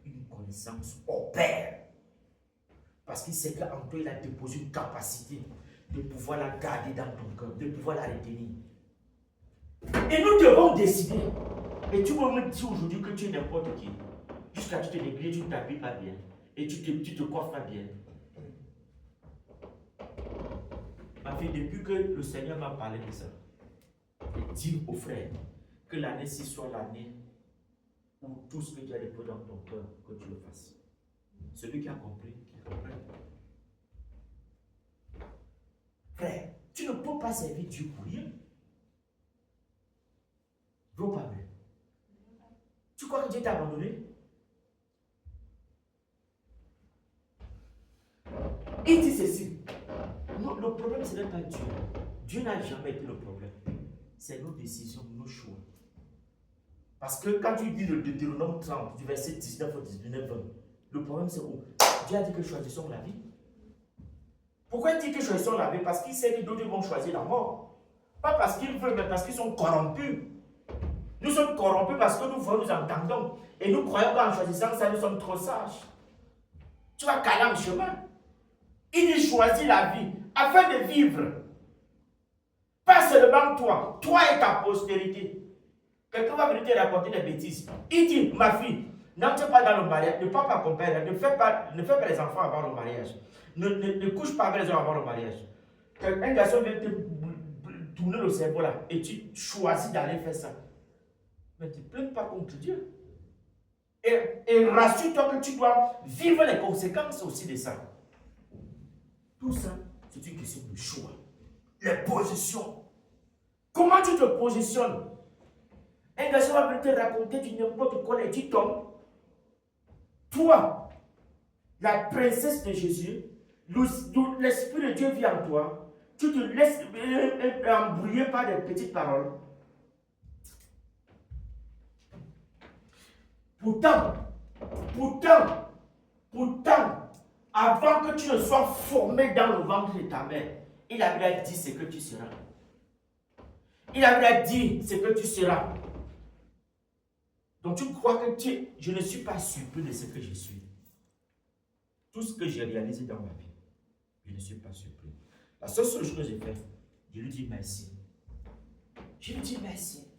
une connaissance au Père. Parce qu'il sait qu'en toi, il a déposé une capacité de pouvoir la garder dans ton cœur, de pouvoir la retenir. Et nous devons décider. Et tu vas me dire aujourd'hui que tu es n'importe qui. Jusqu'à tu te négliges, tu ne t'habilles pas bien. Et tu te coiffes pas bien. Ma fille, depuis que le Seigneur m'a parlé de ça, dis aux frères que l'année-ci soit l'année où tout ce que tu as déposé dans ton cœur, que tu le fasses. Celui qui a compris, qui comprenne. Frère, tu ne peux pas servir Dieu pour rien. Bro, pas vrai. Tu crois que Dieu t'a abandonné? Il dit ceci. Non, le problème, ce n'est pas Dieu. Dieu n'a jamais été le problème. C'est nos décisions, nos choix. Parce que quand tu dis le Deutéronome 30, du verset 19 au 19, le problème c'est où? Dieu a dit que choisissons la vie. Pourquoi il dit que choisissons la vie? Parce qu'il sait que d'autres vont choisir la mort. Pas parce qu'ils veulent, mais parce qu'ils sont corrompus. Nous sommes corrompus parce que nous voyons, nous entendons. Et nous croyons qu'en choisissant ça, nous sommes trop sages. Tu vas caler en chemin. Il dit choisis la vie afin de vivre. Pas seulement toi et ta postérité. Quelqu'un va venir te raconter des bêtises. Il dit, ma fille, N'entre pas dans le mariage, ne parle pas ton père, ne fais pas les enfants avant le mariage. Ne couche pas avec les hommes avant le mariage. Un garçon vient te tourner le cerveau là et tu choisis d'aller faire ça. Mais ne te plains pas contre Dieu. Et rassure-toi que tu dois vivre les conséquences aussi de ça. Tout ça, c'est une question de choix. Les positions. Comment tu te positionnes? Un garçon va venir te raconter du n'importe quoi et tu tombes. Toi, la princesse de Jésus, l'Esprit de Dieu vient en toi, tu te laisses embrouiller par des petites paroles. Pourtant, avant que tu ne sois formé dans le ventre de ta mère, il avait dit ce que tu seras. Il avait dit ce que tu seras. Donc tu crois que je ne suis pas surpris de ce que je suis. Tout ce que j'ai réalisé dans ma vie, je ne suis pas surpris. La seule chose que j'ai fait, je lui dis merci. Je lui dis merci.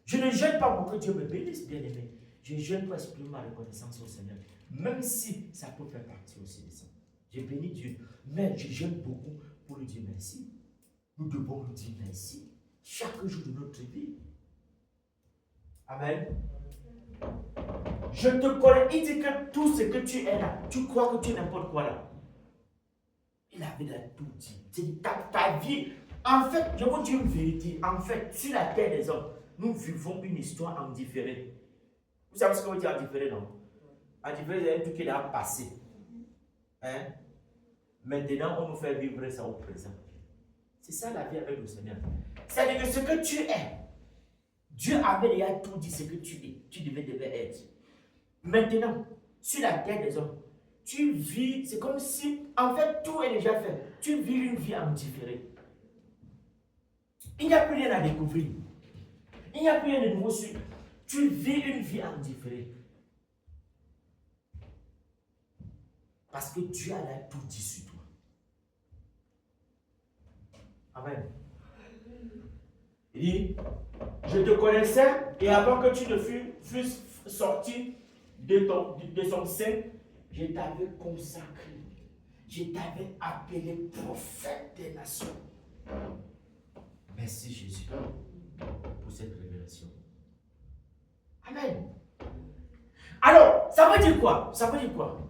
Je ne jeûne pas pour que Dieu me bénisse, bien aimé. Je jeûne pour exprimer ma reconnaissance au Seigneur. Même si ça peut faire partie aussi de ça. J'ai béni Dieu. Mais je jeûne beaucoup pour lui dire merci. Nous devons lui dire merci. Chaque jour de notre vie. Amen. Je te connais. Il dit que tout ce que tu es là, tu crois que tu es n'importe quoi là. Il avait là tout dit. C'est ta vie. En fait, je vous dis une vérité. En fait, sur la terre des hommes, nous vivons une histoire en différé. Vous savez ce que veut dire en différé, non? En différé, c'est un truc qui est là passé. Hein? Maintenant, on nous fait vivre ça au présent. C'est ça la vie avec le Seigneur. C'est-à-dire que ce que tu es, Dieu avait déjà tout dit ce que tu es. Tu devais être. Maintenant, sur la terre des hommes, tu vis, c'est comme si, en fait, tout est déjà fait. Tu vis une vie en différé. Il n'y a plus rien à découvrir. Il n'y a plus rien de nouveau sur. Tu vis une vie en différé. Parce que Dieu a là tout dit sur toi. Amen. Il dit, je te connaissais et avant que tu ne fusses sorti de son sein, je t'avais consacré. Je t'avais appelé prophète des nations. Merci Jésus pour cette révélation. Amen. Alors, ça veut dire quoi? Ça veut dire quoi?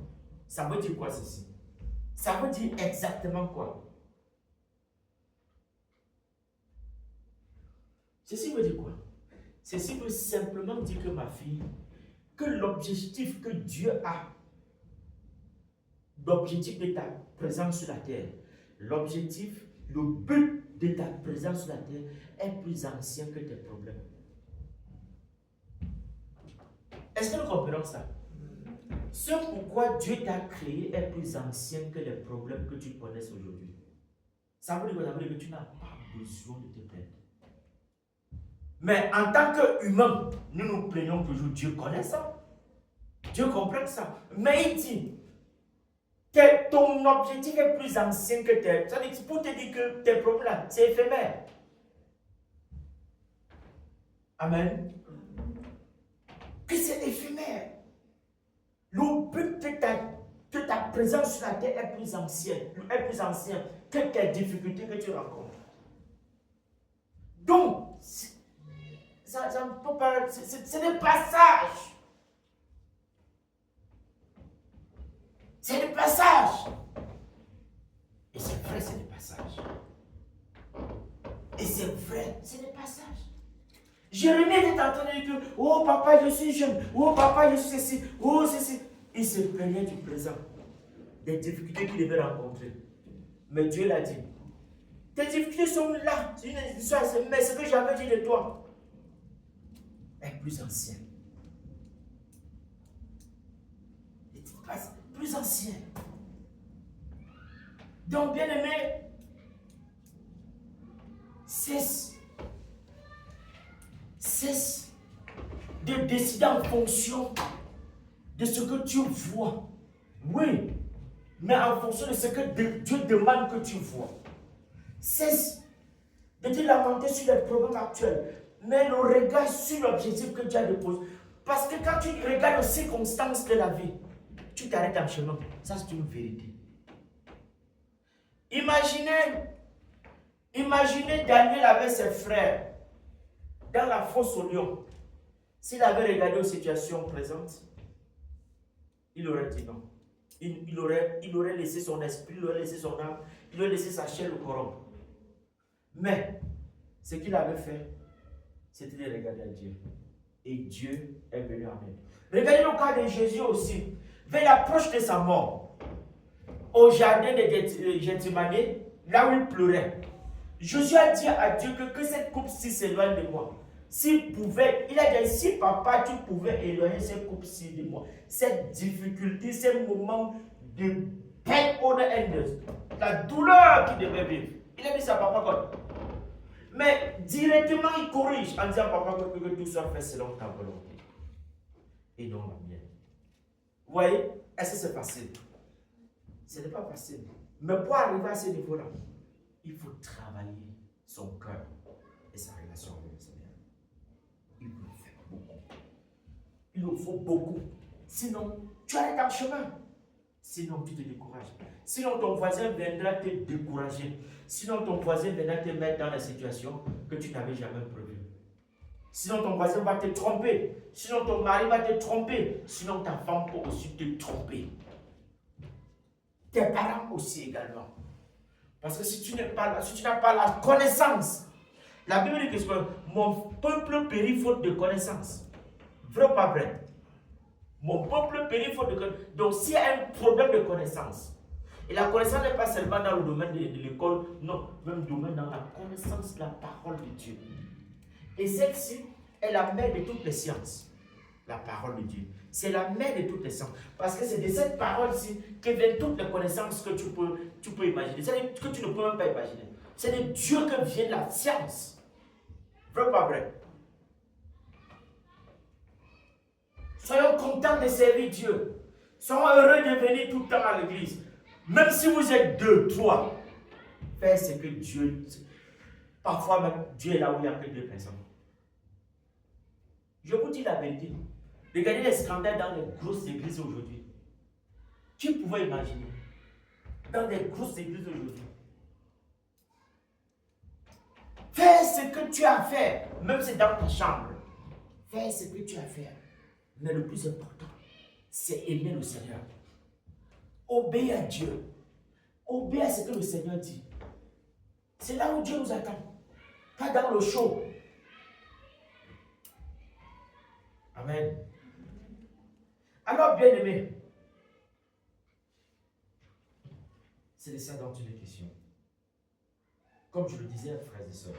Ça veut dire quoi ceci? Ça veut dire exactement quoi? Ceci veut dire quoi? Ceci veut simplement dire que ma fille, que l'objectif que Dieu a, l'objectif de ta présence sur la terre, l'objectif, le but de ta présence sur la terre est plus ancien que tes problèmes. Est-ce que nous comprenons ça? Ce pourquoi Dieu t'a créé est plus ancien que les problèmes que tu connais aujourd'hui. Ça veut dire que tu n'as pas besoin de te plaindre. Mais en tant qu'humains, nous nous plaignons toujours. Dieu connaît ça. Dieu comprend ça. Mais il dit que ton objectif est plus ancien que tes. Ça veut dire pour te dire que tes problèmes, c'est éphémère. Amen. Que c'est éphémère. Le but de ta présence sur la terre est plus ancien que tes difficultés que tu rencontres. Donc, ça ne peut pas. C'est des passages. C'est des passages. Et c'est vrai, c'est des passages. Et c'est vrai, c'est des passages. Jérémie était en train de dire que, oh papa, je suis jeune, oh papa, je suis ceci, oh ceci. Il se plaignait du présent, des difficultés qu'il devait rencontrer. Mais Dieu l'a dit. Tes difficultés sont là, c'est une histoire, mais ce que j'avais dit de toi est plus ancien. Plus ancien. Donc, bien aimé, cesse de décider en fonction de ce que tu vois. Oui, mais en fonction de ce que Dieu demande que tu vois. Cesse de te lamenter sur les problèmes actuels, mais le regard sur l'objectif que Dieu a déposé. Parce que quand tu regardes les circonstances de la vie, tu t'arrêtes en chemin. Ça, c'est une vérité. Imaginez Daniel avec ses frères dans la fosse au lion. S'il avait regardé aux situations présentes, il aurait dit non. Il aurait laissé son esprit, il aurait laissé son âme, il aurait laissé sa chair le corrompre. Mais, ce qu'il avait fait, c'était de regarder à Dieu. Et Dieu est venu en aide. Regardez le cas de Jésus aussi. Vers l'approche de sa mort, au jardin de Gethsemane, là où il pleurait, Jésus a dit à Dieu que cette coupe-ci s'éloigne de moi. S'il pouvait, il a dit, si papa, tu pouvais éloigner cette coupe-ci de moi, cette difficulté, ces moments de peine, la douleur qu'il devait vivre. Il a dit ça à papa quoi. Mais directement, il corrige en disant, papa, que tout soit fait selon ta volonté. Et non la mienne. Vous voyez, est-ce que c'est facile? Ce n'est pas facile. Mais pour arriver à ce niveau-là, il faut travailler son cœur et sa relation avec le Seigneur. Il faut faire beaucoup. Il nous faut beaucoup. Sinon, tu arrêtes en chemin. Sinon, tu te décourages. Sinon, ton voisin viendra te décourager. Sinon, ton voisin viendra te mettre dans la situation que tu n'avais jamais prévue. Sinon, ton voisin va te tromper. Sinon, ton mari va te tromper. Sinon, ta femme peut aussi te tromper. Tes parents aussi également. Parce que si tu n'as pas la connaissance, la Bible dit que mon peuple périt faute de connaissance. Vrai ou pas vrai? Mon peuple périt faute de connaissance. Donc, s'il y a un problème de connaissance, et la connaissance n'est pas seulement dans le domaine de l'école, non, même domaine dans la connaissance de la parole de Dieu. Et celle-ci est la mère de toutes les sciences. La parole de Dieu. C'est la mère de toutes les sciences. Parce que c'est de cette parole-ci que viennent toutes les connaissances que tu peux imaginer. C'est que tu ne peux même pas imaginer. C'est de Dieu que vient la science. Vrai ou pas vrai? Soyons contents de servir Dieu. Soyons heureux de venir tout le temps à l'église. Même si vous êtes 2, 3, faites ce que Dieu... Parfois même, Dieu est là où il n'y a que 2 personnes. Je vous dis la vérité. Regardez les scandales dans les grosses églises aujourd'hui. Qui pouvait imaginer? Dans les grosses églises aujourd'hui. Fais ce que tu as à faire, même si c'est dans ta chambre. Fais ce que tu as à faire. Mais le plus important, c'est aimer le Seigneur. Obéir à Dieu. Obéir à ce que le Seigneur dit. C'est là où Dieu nous attend. Pas dans le show. Amen. Alors, bien aimé, c'est de ça dont il est question. Comme je le disais, frères et sœurs.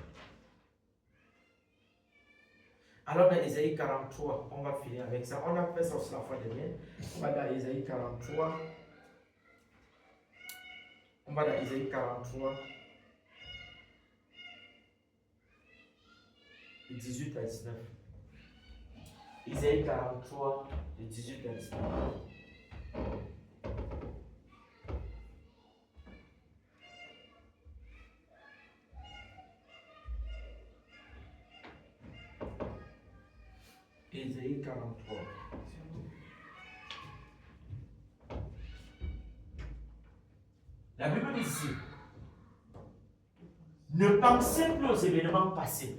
Alors, dans Ésaïe 43, on va finir avec ça. On a fait ça aussi la fois dernière. On va dans Ésaïe 43. On va dans Ésaïe 43. 18 à 19. Ésaïe 43, de 18 à 19. Ésaïe 43. La Bible dit ici, ne pensez plus aux événements passés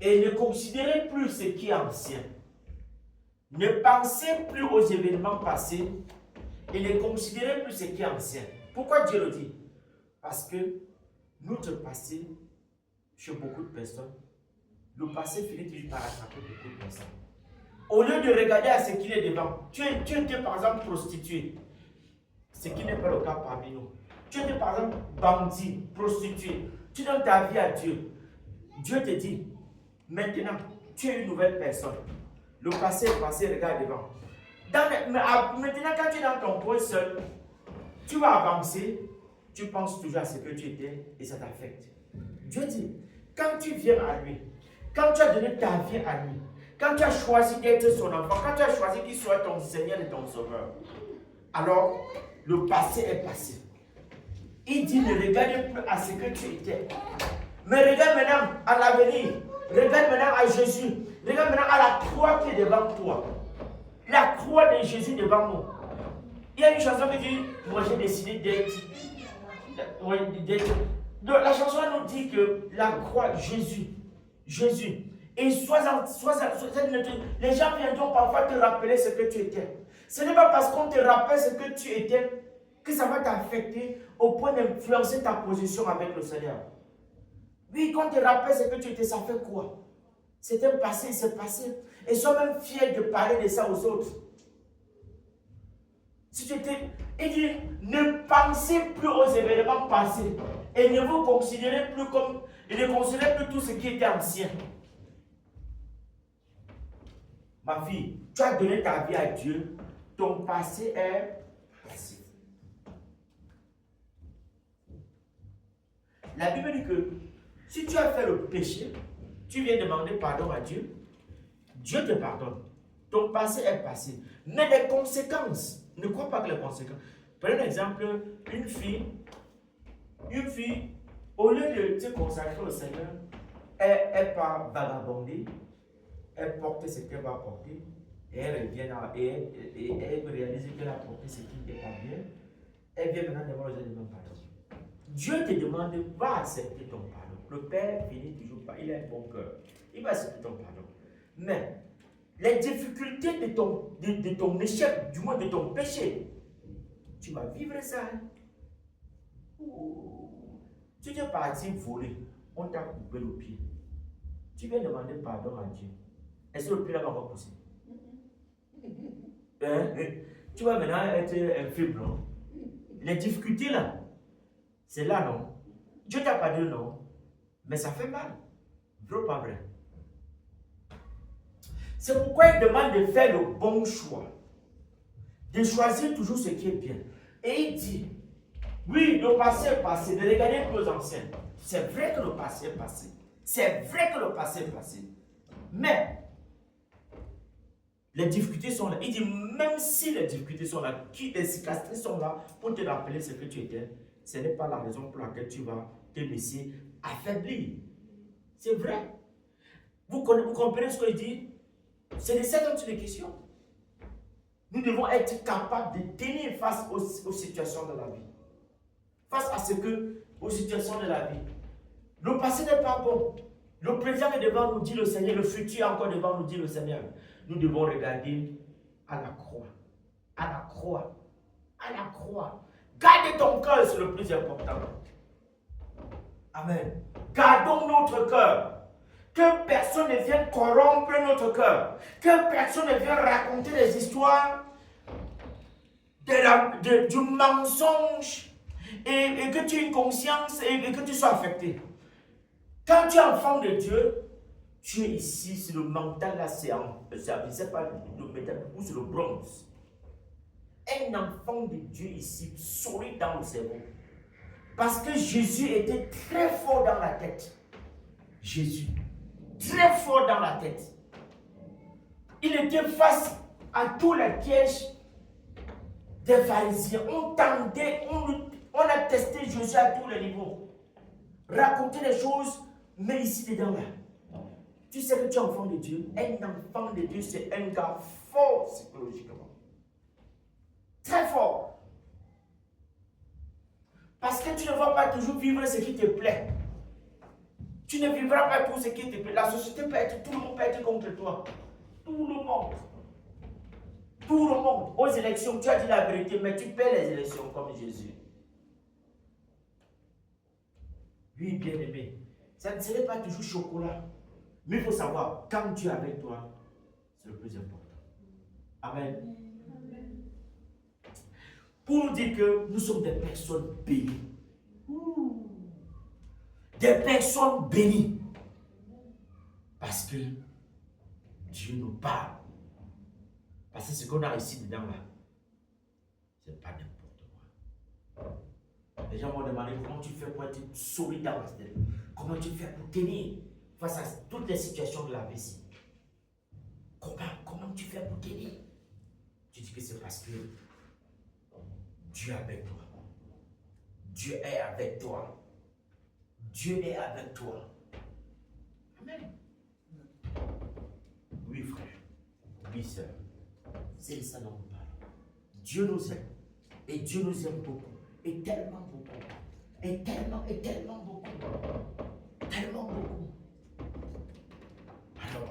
et ne considérez plus ce qui est ancien. Ne pensez plus aux événements passés et ne considérez plus ce qui est ancien. Pourquoi Dieu le dit? Parce que notre passé, chez beaucoup de personnes, le passé finit toujours par attraper beaucoup de personnes. Au lieu de regarder à ce qu'il est devant, tu étais par exemple prostituée, ce qui n'est pas le cas parmi nous. Tu étais par exemple bandit, prostituée, tu donnes ta vie à Dieu. Dieu te dit, maintenant, tu es une nouvelle personne. Le passé est passé, regarde devant. Maintenant, quand tu es dans ton coin seul, tu vas avancer, tu penses toujours à ce que tu étais et ça t'affecte. Dieu dit, quand tu viens à lui, quand tu as donné ta vie à lui, quand tu as choisi d'être son enfant, quand tu as choisi qu'il soit ton Seigneur et ton Sauveur, alors le passé est passé. Il dit, ne regarde plus à ce que tu étais, mais regarde maintenant à l'avenir. Regarde maintenant à Jésus. Regarde maintenant à la croix qui est devant toi. La croix de Jésus devant nous. Il y a une chanson qui dit, moi j'ai décidé d'être. Donc, la chanson nous dit que la croix, Jésus. Et les gens viendront parfois te rappeler ce que tu étais. Ce n'est pas parce qu'on te rappelle ce que tu étais que ça va t'affecter au point d'influencer ta position avec le Seigneur. Oui, quand on te rappelle ce que tu étais, ça fait quoi? C'est un passé, c'est passé. Et sois même fier de parler de ça aux autres. Si tu étais, il dit, ne pensez plus aux événements passés et ne vous considérez plus comme, et ne considérez plus tout ce qui était ancien. Ma fille, tu as donné ta vie à Dieu, ton passé est passé. La Bible dit que si tu as fait le péché, tu viens demander pardon à Dieu, Dieu te pardonne. Ton passé est passé. Mais les conséquences, ne crois pas que les conséquences. Prenez un exemple, une fille, au lieu de se consacrer au Seigneur, elle part vagabonder, elle porte ce qu'elle va porter, et elle revient et elle réalise qu'elle a porté ce qui n'est pas bien. Elle vient maintenant devant le Seigneur pardon. Dieu te demande, va accepter ton pardon. Le Père finit toujours pas, il a un bon cœur. Il va accepter ton pardon. Mais les difficultés de ton échec, du moins de ton péché, tu vas vivre ça. Tu es parti voler, on t'a coupé le pied. Tu viens demander pardon à Dieu. Est-ce que le pied là va repousser? Tu vas maintenant être un faible, non? Les difficultés là, c'est là, non? Dieu t'a pardonné, non? Mais ça fait mal. Vrai ou pas vrai? C'est pourquoi il demande de faire le bon choix. De choisir toujours ce qui est bien. Et il dit, oui, le passé est passé, de regarder plus aux anciens. C'est vrai que le passé est passé. C'est vrai que le passé est passé. Mais, les difficultés sont là. Il dit, même si les difficultés sont là, les cicatrices sont là pour te rappeler ce que tu étais, ce n'est pas la raison pour laquelle tu vas te laisser affaiblir. C'est vrai. Vous comprenez ce que je dis? C'est de ça dont il est question. Nous devons être capables de tenir face aux situations de la vie. Face à aux situations de la vie. Le passé n'est pas bon. Le présent est devant nous, dit le Seigneur. Le futur est encore devant nous, dit le Seigneur. Nous devons regarder à la croix. À la croix. À la croix. Garde ton cœur, c'est le plus important. Amen. Gardons notre cœur. Que personne ne vienne corrompre notre cœur. Que personne ne vienne raconter des histoires du mensonge et que tu aies une conscience et que tu sois affecté. Quand tu es enfant de Dieu, tu es ici, c'est le mental là, c'est pas le métal ou c'est le bronze. Un enfant de Dieu ici, solide dans le cerveau. Parce que Jésus était très fort dans la tête. Jésus. Très fort dans la tête. Il était face à tous les pièges des pharisiens. On tentait, on a testé Jésus à tous les niveaux. Raconter les choses, mais ici dedans là. Tu sais que tu es enfant de Dieu. Un enfant de Dieu, c'est un gars fort psychologiquement. Très fort. Parce que tu ne vas pas toujours vivre ce qui te plaît. Tu ne vivras pas tout ce qui te plaît. La société peut être, tout le monde peut être contre toi. Tout le monde. Tout le monde. Aux élections, tu as dit la vérité, mais tu perds les élections comme Jésus. Oui, bien aimé. Ça ne serait pas toujours chocolat. Mais il faut savoir, quand Dieu est avec toi, c'est le plus important. Amen. Pour nous dire que nous sommes des personnes bénies. Des personnes bénies. Parce que Dieu nous parle. Parce que ce qu'on a ici dedans là, c'est pas n'importe quoi. Les gens m'ont demandé comment tu fais pour être solide dans la tête. Comment tu fais pour tenir face à toutes les situations de la vie ici. Comment tu fais pour tenir? Tu dis que c'est parce que Dieu est avec toi. Dieu est avec toi. Dieu est avec toi. Amen. Oui, frère. Oui, sœur. C'est de ça dont on parle. Dieu nous aime. Et Dieu nous aime beaucoup. Et tellement beaucoup. Et tellement beaucoup. Tellement beaucoup. Alors,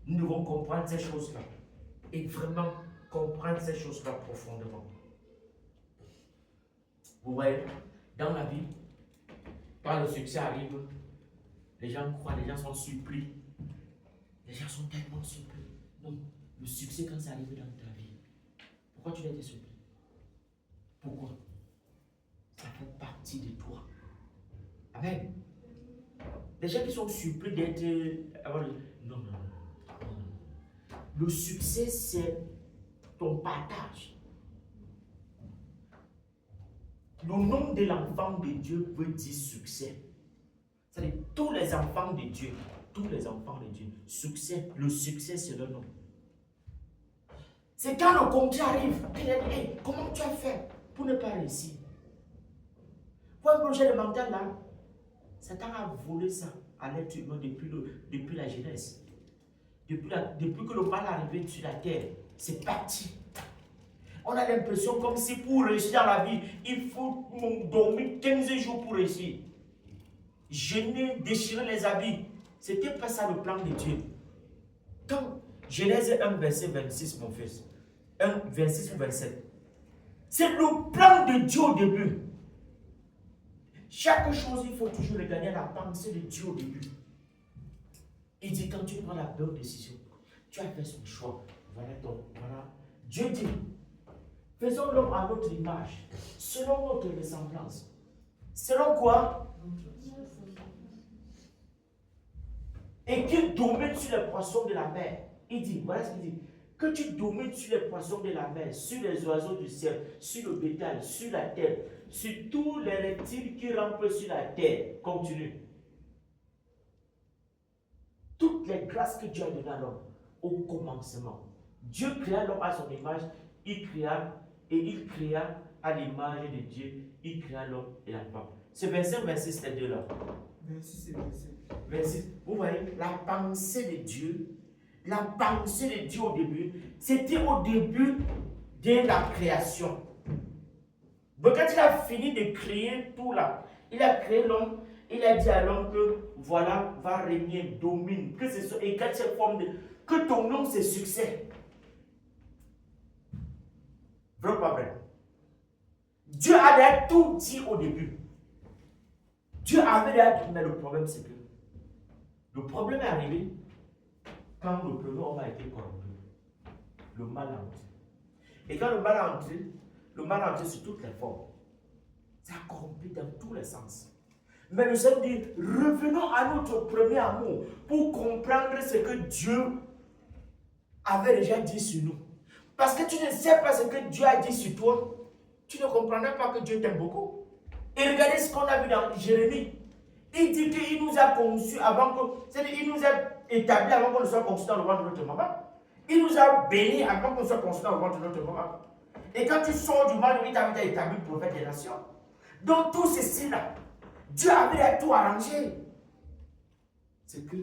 nous devons comprendre ces choses-là. Et vraiment comprendre ces choses-là profondément. Vous voyez, dans la vie, quand le succès arrive, les gens croient, les gens sont surpris. Les gens sont tellement surpris. Non, le succès quand ça arrive dans ta vie, pourquoi tu as été surpris? Pourquoi? Ça fait partie de toi. Amen. Les gens qui sont surpris d'être... Non. Le succès, c'est ton partage. Le nom de l'enfant de Dieu veut dire succès. C'est-à-dire tous les enfants de Dieu, succès, le succès c'est le nom. C'est quand le contraire arrive, qu'il a dit, hey, comment tu as fait pour ne pas réussir? Pour un projet de mental là, Satan a volé ça à l'être humain depuis la jeunesse. Depuis que le mal est arrivé sur la terre, c'est parti. On a l'impression comme si pour réussir dans la vie, il faut dormir 15 jours pour réussir. Jeûner, déchirer les habits. C'était pas ça le plan de Dieu. Quand Genèse 1, verset 26, mon fils, 1, 26 ou 27, c'est le plan de Dieu au début. Chaque chose, il faut toujours regarder la pensée de Dieu au début. Il dit, quand tu prends la bonne décision, tu as fait son choix. Voilà. Dieu dit, faisons l'homme à notre image, selon notre ressemblance. Selon quoi? Et qu'il domine sur les poissons de la mer. Il dit, voilà ce qu'il dit. Que tu domines sur les poissons de la mer, sur les oiseaux du ciel, sur le bétail, sur la terre, sur tous les reptiles qui rampent sur la terre. Continue. Toutes les grâces que Dieu a données à l'homme au commencement. Dieu créa l'homme à son image, il créa à l'image de Dieu, il créa l'homme et la femme. Ce verset 26, les deux là. 26 et 27. 26. Vous voyez, la pensée de Dieu au début, c'était au début de la création. Donc quand il a fini de créer tout là, il a créé l'homme, il a dit à l'homme que voilà, va régner, domine, que ce soit, et quand cette forme de, que ton nom c'est succès. Vrai ou pas vrai? Dieu avait tout dit au début. Dieu avait déjà tout, mais le problème c'est que le problème est arrivé quand le premier homme a été corrompu. Le mal a entré. Et quand le mal a entré sur toutes les formes. Ça a corrompu dans tous les sens. Mais nous sommes dit, revenons à notre premier amour pour comprendre ce que Dieu avait déjà dit sur nous. Parce que tu ne sais pas ce que Dieu a dit sur toi, tu ne comprendras pas que Dieu t'aime beaucoup. Et regardez ce qu'on a vu dans Jérémie. Il dit qu'il nous a conçus avant que, c'est-à-dire il nous a établis avant qu'on ne soit conçus dans le ventre de notre maman. Il nous a bénis avant qu'on soit conçus dans le ventre de notre maman. Et quand tu sors du mal, il t'a établi prophète des nations. Donc tout ceci là, Dieu avait tout arrangé. C'est que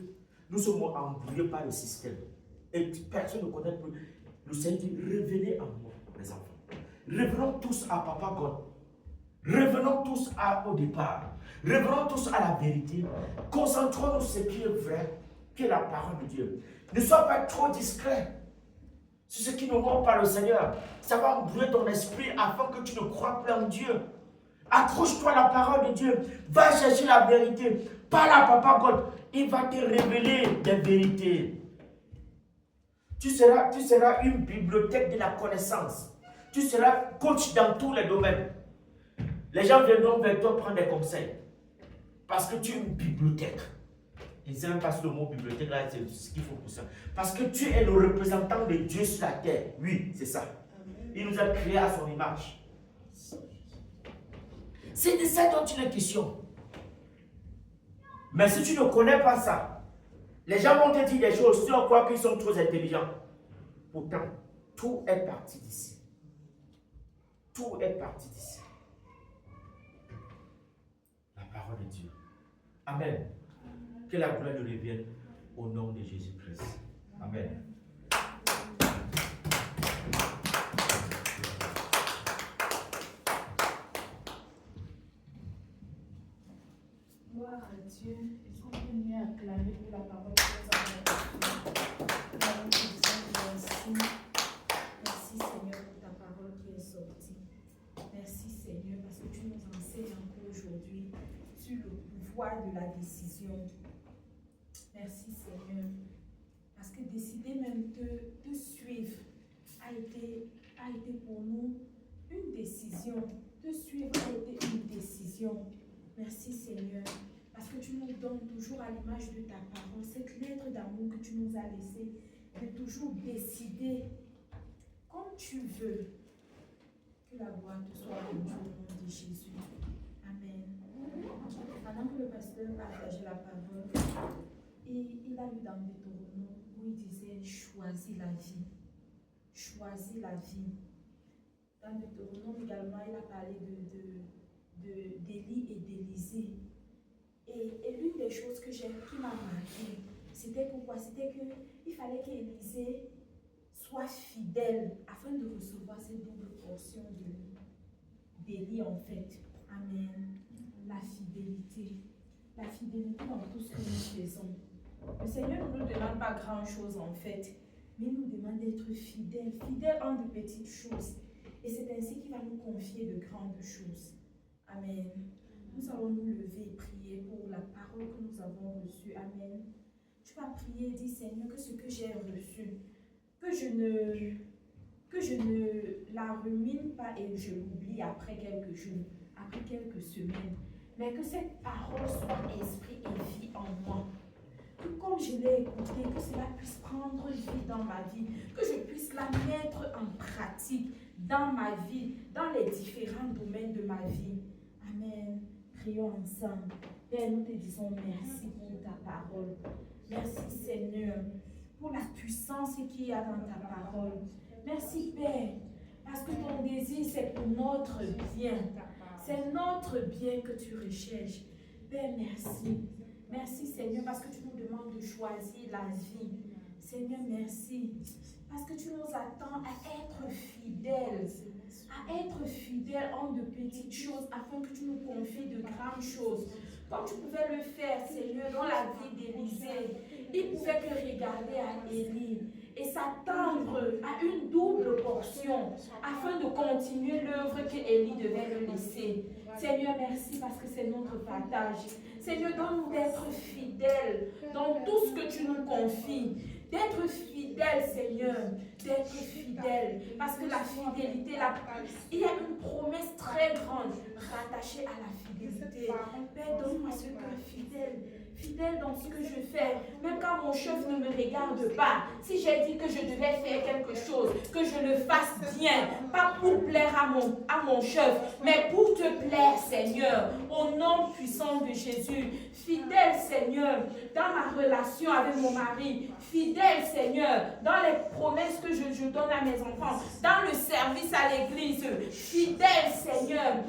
nous sommes embrouillés par le système. Et personne ne connaît plus. Le Seigneur dit, revenez à moi, mes enfants. Revenons tous à Papa God. Revenons tous au départ. Revenons tous à la vérité. Concentrons-nous sur ce qui est vrai, qui est la parole de Dieu. Ne sois pas trop discret sur ce qui ne honore pas le Seigneur. Ça va embrouiller ton esprit afin que tu ne crois plus en Dieu. Accroche-toi à la parole de Dieu. Va chercher la vérité. Parle à Papa God. Il va te révéler des vérités. Tu seras une bibliothèque de la connaissance. Tu seras coach dans tous les domaines. Les gens viendront vers toi prendre des conseils. Parce que tu es une bibliothèque. Je ne sais même pas si le mot bibliothèque là, c'est ce qu'il faut pour ça. Parce que tu es le représentant de Dieu sur la terre. Oui, c'est ça. Il nous a créés à son image. C'est de ça dont il est question. Mais si tu ne connais pas ça, les gens vont te dire des choses, tu crois qu'ils sont trop intelligents. Pourtant, tout est parti d'ici. Tout est parti d'ici. La parole de Dieu. Amen. Que la gloire lui revienne au nom de Jésus-Christ. Amen. Gloire à Dieu. Est-ce qu'on peut mieux acclamer pour la parole que nous avons reçue? Merci. Merci Seigneur pour ta parole qui est sortie. Merci Seigneur parce que tu nous enseignes encore aujourd'hui sur le pouvoir de la décision. Merci Seigneur. Parce que décider même de suivre a été pour nous une décision. De suivre a été une décision. Merci Seigneur, parce que tu nous donnes toujours à l'image de ta parole, cette lettre d'amour que tu nous as laissée, de toujours décider comme tu veux. Que la gloire te soit rendue au nom de Jésus. Amen. Pendant que le pasteur partageait la parole, il a lu dans Deutéronome où il disait choisis la vie. Choisis la vie. Dans Deutéronome également, il a parlé d'Élie et d'Élisée. Et l'une des choses qui m'a marqué, c'était pourquoi? C'était qu'il fallait qu'Élisée soit fidèle afin de recevoir cette double portion d'Élie en fait. Amen. La fidélité. La fidélité dans tout ce que nous faisons. Le Seigneur ne nous demande pas grand chose en fait, mais il nous demande d'être fidèles. Fidèles en de petites choses. Et c'est ainsi qu'il va nous confier de grandes choses. Amen. Nous allons nous lever et prier pour la parole que nous avons reçue. Amen. Tu vas prier et dire, Seigneur, que ce que j'ai reçu, que je ne la rumine pas et je l'oublie après quelques jours, après quelques semaines, mais que cette parole soit esprit et vie en moi. Que comme je l'ai écoutée, que cela puisse prendre vie dans ma vie, que je puisse la mettre en pratique dans ma vie, dans les différents domaines de ma vie. Amen. Prions ensemble. Père, nous te disons merci pour ta parole. Merci Seigneur pour la puissance qu'il y a dans ta parole. Merci Père, parce que ton désir c'est pour notre bien. C'est notre bien que tu recherches. Père, merci. Merci Seigneur parce que tu nous demandes de choisir la vie. Seigneur, merci. Parce que tu nous attends à être fidèles. À être fidèles en de petites choses afin que tu nous confies de grandes choses. Comme tu pouvais le faire, Seigneur, dans la vie d'Élisée. Il pouvait que regarder à Élie et s'attendre à une double portion afin de continuer l'œuvre que Élie devait le laisser. Seigneur, merci parce que c'est notre partage. Seigneur, donne-nous d'être fidèles dans tout ce que tu nous confies. D'être fidèle, Seigneur, d'être fidèle. Parce que la fidélité, il y a une promesse très grande rattachée à la fidélité. Père, donne-moi ce cœur fidèle. Fidèle dans ce que je fais, même quand mon chef ne me regarde pas. Si j'ai dit que je devais faire quelque chose, que je le fasse bien, pas pour plaire à mon chef, mais pour te plaire, Seigneur, au nom puissant de Jésus. Fidèle, Seigneur, dans ma relation avec mon mari. Fidèle, Seigneur, dans les promesses que je donne à mes enfants, dans le service à l'église. Fidèle, Seigneur,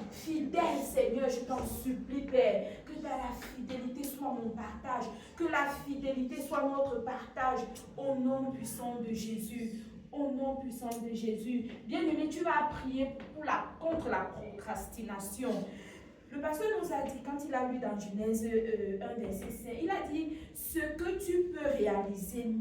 je t'en supplie, Père, que la fidélité soit mon partage, que la fidélité soit notre partage, au nom puissant de Jésus. Au nom puissant de Jésus. Bien-aimé, tu vas prier contre la procrastination. Le pasteur nous a dit, quand il a lu dans Genèse 1 verset 5, il a dit, ce que tu peux réaliser,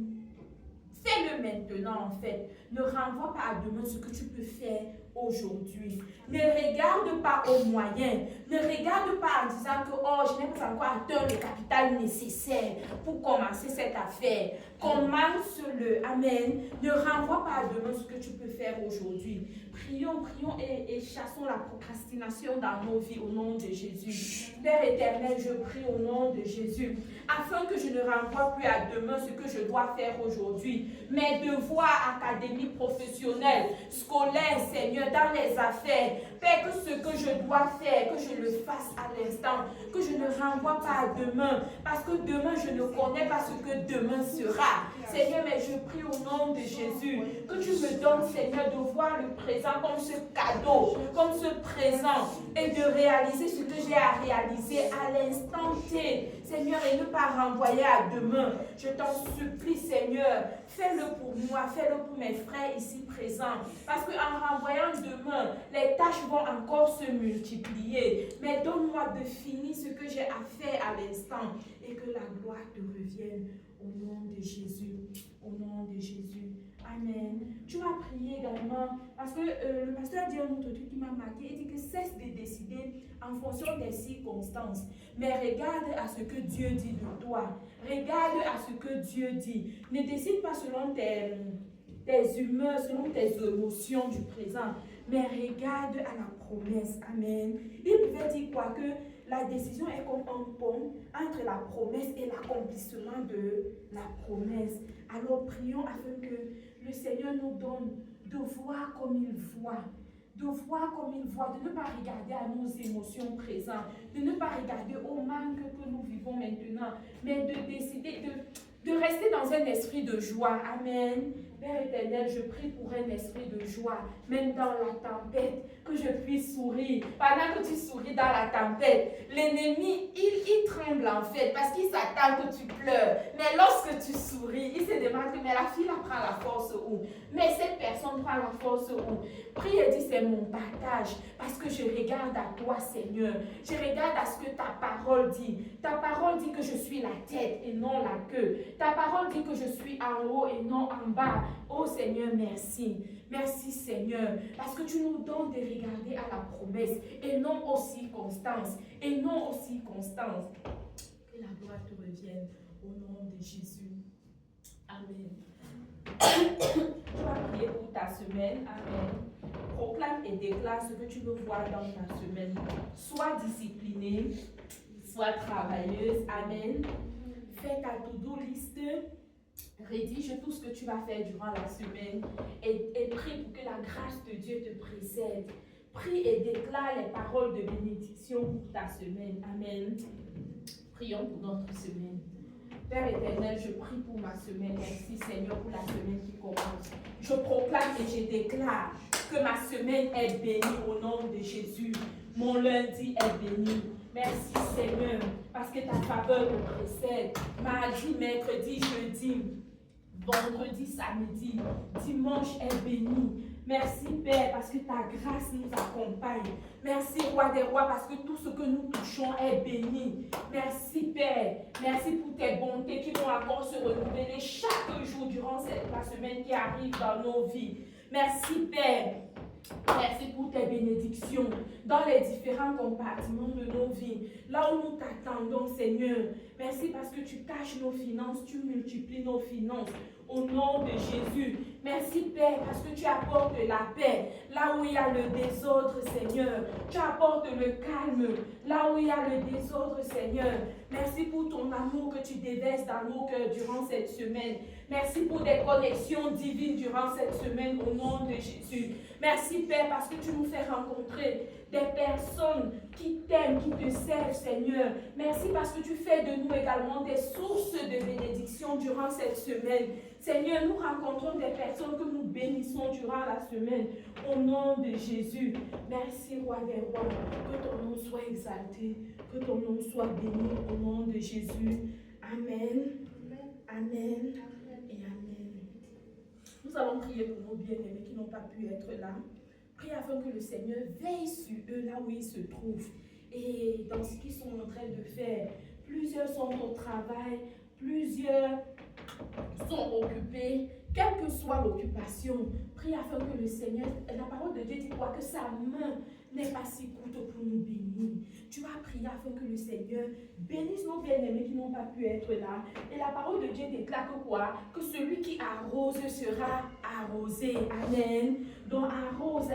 fais-le maintenant en fait. Ne renvoie pas à demain ce que tu peux faire aujourd'hui. Ne regarde pas aux moyens. Ne regarde pas en disant que je n'ai pas encore atteint le capital nécessaire pour commencer cette affaire. Commence-le. Amen. Ne renvoie pas à demain ce que tu peux faire aujourd'hui. Prions et chassons la procrastination dans nos vies au nom de Jésus. Père éternel, je prie au nom de Jésus, afin que je ne renvoie plus à demain ce que je dois faire aujourd'hui. Mes devoirs académiques, professionnels, scolaires, Seigneur, dans les affaires. Père, que ce que je dois faire, que je le fasse à l'instant, que je ne renvoie pas à demain, parce que demain, je ne connais pas ce que demain sera. Seigneur, mais je prie au nom de Jésus que tu me donnes, Seigneur, de voir le présent comme ce cadeau, comme ce présent et de réaliser ce que j'ai à réaliser à l'instant T, Seigneur, et ne pas renvoyer à demain. Je t'en supplie, Seigneur, fais-le pour moi, fais-le pour mes frères ici présents, parce qu'en renvoyant demain, les tâches vont encore se multiplier. Mais donne-moi de finir ce que j'ai à faire à l'instant et que la gloire te revienne au nom de Jésus. Au nom de Jésus. Amen. Tu vas prier également parce que le pasteur a dit un autre truc qui m'a marqué. Il dit que cesse de décider en fonction des circonstances. Mais regarde à ce que Dieu dit de toi. Regarde à ce que Dieu dit. Ne décide pas selon tes humeurs, selon tes émotions du présent. Mais regarde à la promesse. Amen. Il pouvait dire quoi? Que la décision est comme un pont entre la promesse et l'accomplissement de la promesse. Alors prions afin que le Seigneur nous donne de voir comme il voit. De voir comme il voit, de ne pas regarder à nos émotions présentes, de ne pas regarder au manque que nous vivons maintenant, mais de décider de rester dans un esprit de joie. Amen. Père éternel, je prie pour un esprit de joie, même dans la tempête, que je puisse sourire. Pendant que tu souris dans la tempête, l'ennemi, il tremble en fait, parce qu'il s'attend que tu pleures. Mais lorsque tu souris, il se demande, mais la fille, elle prend la force où? Mais cette personne prend la force où? Prie et dis, c'est mon partage, parce que je regarde à toi, Seigneur. Je regarde à ce que ta parole dit. Ta parole dit que je suis la tête et non la queue. Ta parole dit que je suis en haut et non en bas. Oh Seigneur, merci. Merci Seigneur, parce que tu nous donnes de regarder à la promesse et non aux circonstances. Et non aux circonstances. Que la gloire te revienne au nom de Jésus. Amen. Tu vas prier pour ta semaine. Amen. Proclame et déclare ce que tu veux voir dans ta semaine. Sois disciplinée, sois travailleuse. Amen. Fais ta to-do list. Rédige tout ce que tu vas faire durant la semaine et prie pour que la grâce de Dieu te précède. Prie et déclare les paroles de bénédiction pour ta semaine. Amen. Prions pour notre semaine. Père éternel, je prie pour ma semaine. Merci Seigneur pour la semaine qui commence. Je proclame et je déclare que ma semaine est bénie au nom de Jésus. Mon lundi est béni. Merci Seigneur, parce que ta faveur me précède. Mardi, mercredi, jeudi, vendredi, samedi, dimanche est béni. Merci Père, parce que ta grâce nous accompagne. Merci Roi des Rois, parce que tout ce que nous touchons est béni. Merci Père, merci pour tes bontés qui vont encore se renouveler chaque jour durant la semaine qui arrive dans nos vies. Merci Père. Merci pour tes bénédictions dans les différents compartiments de nos vies. Là où nous t'attendons, Seigneur. Merci parce que tu caches nos finances, tu multiplies nos finances. Au nom de Jésus. Merci Père parce que tu apportes la paix là où il y a le désordre, Seigneur. Tu apportes le calme là où il y a le désordre, Seigneur. Merci pour ton amour que tu déverses dans nos cœurs durant cette semaine. Merci pour des connexions divines durant cette semaine au nom de Jésus. Merci Père parce que tu nous fais rencontrer des personnes qui t'aiment, qui te servent, Seigneur. Merci parce que tu fais de nous également des sources de bénédiction durant cette semaine. Seigneur, nous rencontrons des personnes que nous bénissons durant la semaine. Au nom de Jésus. Merci, Roi des Rois. Que ton nom soit exalté. Que ton nom soit béni. Au nom de Jésus. Amen. Amen. Et Amen. Nous allons prier pour nos bien-aimés qui n'ont pas pu être là. Prie afin que le Seigneur veille sur eux là où ils se trouvent et dans ce qu'ils sont en train de faire. Plusieurs sont au travail, plusieurs sont occupés. Quelle que soit l'occupation, prie afin que le Seigneur, la parole de Dieu dit quoi? Que sa main n'est pas si courte pour nous bénir. Tu vas prier afin que le Seigneur bénisse nos bien-aimés qui n'ont pas pu être là. Et la parole de Dieu déclare que quoi? Que celui qui arrose sera arrosé. Amen. Donc arrose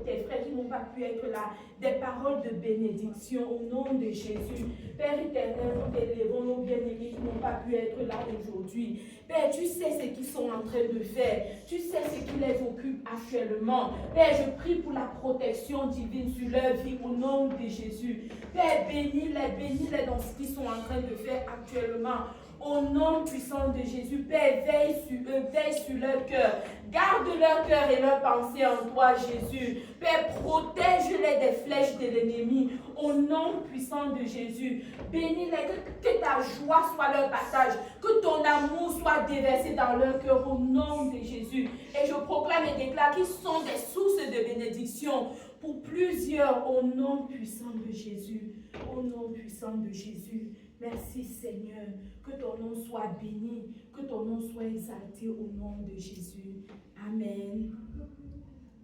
tes frères qui n'ont pas pu être là. Des paroles de bénédiction au nom de Jésus. Père éternel, nous élevons nos bien-aimés qui n'ont pas pu être là aujourd'hui. Père, tu sais ce qu'ils sont en train de faire. Tu sais ce qui les occupe actuellement. Père, je prie pour la protection divine sur leur vie au nom de Jésus. Père, bénis-les dans ce qu'ils sont en train de faire actuellement. Au nom puissant de Jésus, Père, veille sur eux, veille sur leur cœur. Garde leur cœur et leur pensée en toi, Jésus. Père, protège-les des flèches de l'ennemi. Au nom puissant de Jésus, bénis-les, que ta joie soit leur partage, que ton amour soit déversé dans leur cœur au nom de Jésus. Et je proclame et déclare qu'ils sont des sources de bénédiction pour plusieurs au nom puissant de Jésus. Au nom puissant de Jésus. Merci Seigneur, que ton nom soit béni, que ton nom soit exalté au nom de Jésus. Amen.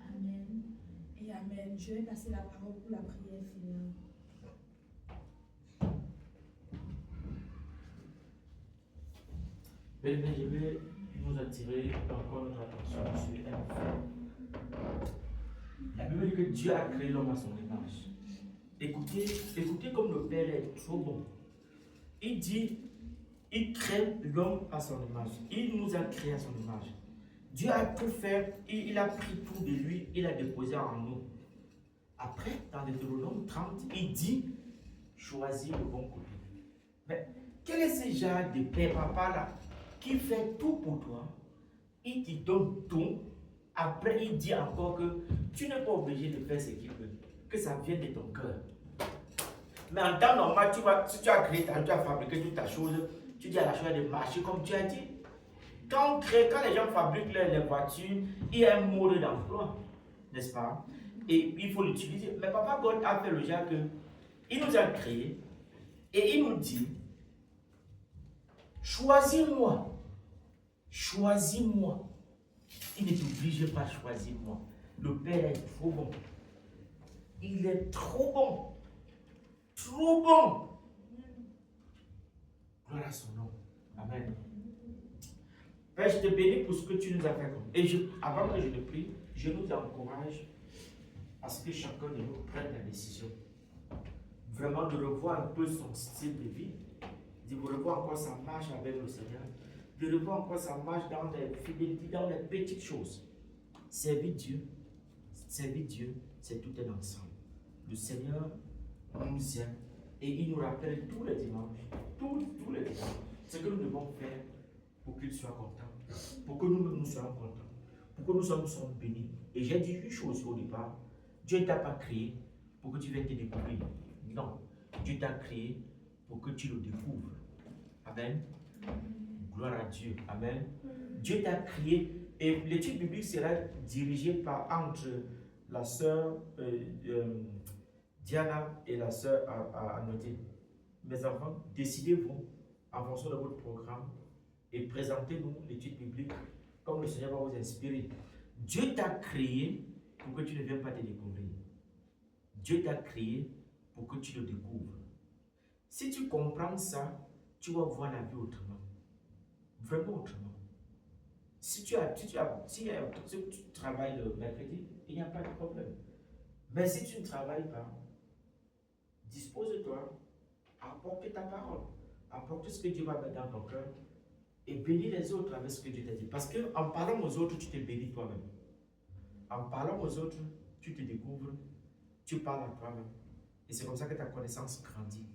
Amen. Et Amen. Je vais passer la parole pour la prière finale. Bien, je vais nous attirer encore notre attention sur un fait. La Bible dit que Dieu a créé l'homme à son image. Écoutez, écoutez comme le Père est trop bon. Il dit, il crée l'homme à son image. Il nous a créé à son image. Dieu a tout fait, il a pris tout de lui, il a déposé en nous. Après, dans Deutéronome 30, il dit, choisis le bon côté. Mais quel est ce genre de père, papa là, qui fait tout pour toi, il te donne tout, après il dit encore que tu n'es pas obligé de faire ce qu'il veut, que ça vienne de ton cœur. Mais en temps normal, si tu as créé, tu as fabriqué toute ta chose, tu dis à la chose de marcher comme tu as dit. Quand les gens fabriquent les voitures, il y a un mode d'emploi, n'est-ce pas? Et il faut l'utiliser. Mais Papa God a fait le genre que il nous a créés et il nous dit, choisis-moi. Choisis-moi. Il ne t'oblige pas à choisir moi. Le Père est trop bon. Il est trop bon. Trop bon. Gloire à son nom. Amen. Père, je te bénis pour ce que tu nous as fait. Et avant que je te prie, je nous encourage à ce que chacun de nous prenne la décision. Vraiment de revoir un peu son style de vie. De revoir encore sa marche avec le Seigneur. De revoir encore sa marche dans les fidélités, dans les petites choses. Servir Dieu, c'est tout un ensemble. Le Seigneur nous aime et il nous rappelle tous les dimanches, tous les dimanches, ce que nous devons faire pour qu'il soit content, pour que nous-mêmes nous soyons contents, pour que nous soyons bénis. Et j'ai dit une chose au départ, Dieu ne t'a pas créé pour que tu viennes te découvrir. Non, Dieu t'a créé pour que tu le découvres. Amen. Gloire à Dieu. Amen. Dieu t'a créé et l'étude biblique sera dirigée entre la sœur Diana et la sœur Anoté. Mes enfants, décidez-vous en fonction de votre programme et présentez-nous l'étude biblique comme le Seigneur va vous inspirer. Dieu t'a créé pour que tu ne viennes pas te découvrir. Dieu t'a créé pour que tu le découvres. Si tu comprends ça, tu vas voir la vie autrement. Vraiment autrement. Si tu travailles le mercredi, il n'y a pas de problème. Mais si tu ne travailles pas, dispose-toi à apporter ta parole, apporter ce que Dieu va mettre dans ton cœur et bénir les autres avec ce que Dieu t'a dit. Parce qu'en parlant aux autres, tu te bénis toi-même. En parlant aux autres, tu te découvres, tu parles à toi-même. Et c'est comme ça que ta connaissance grandit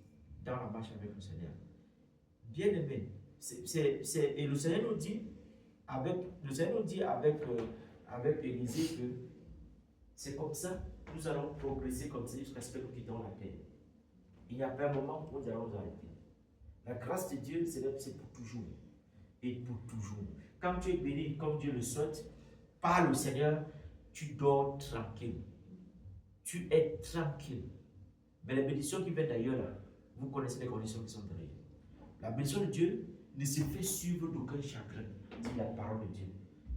dans la marche avec le Seigneur. Bien aimé, et le Seigneur nous dit avec Élisée que c'est comme ça que nous allons progresser comme ça jusqu'à ce que nous quittons la terre. Il n'y a pas un moment où nous allons nous arrêter. La grâce de Dieu, c'est pour toujours. Et pour toujours. Quand tu es béni comme Dieu le souhaite, par le Seigneur, tu dors tranquille. Tu es tranquille. Mais les bénédictions qui viennent d'ailleurs, là, vous connaissez les conditions qui sont derrière. La bénédiction de Dieu ne se fait suivre d'aucun chagrin, dit la parole de Dieu.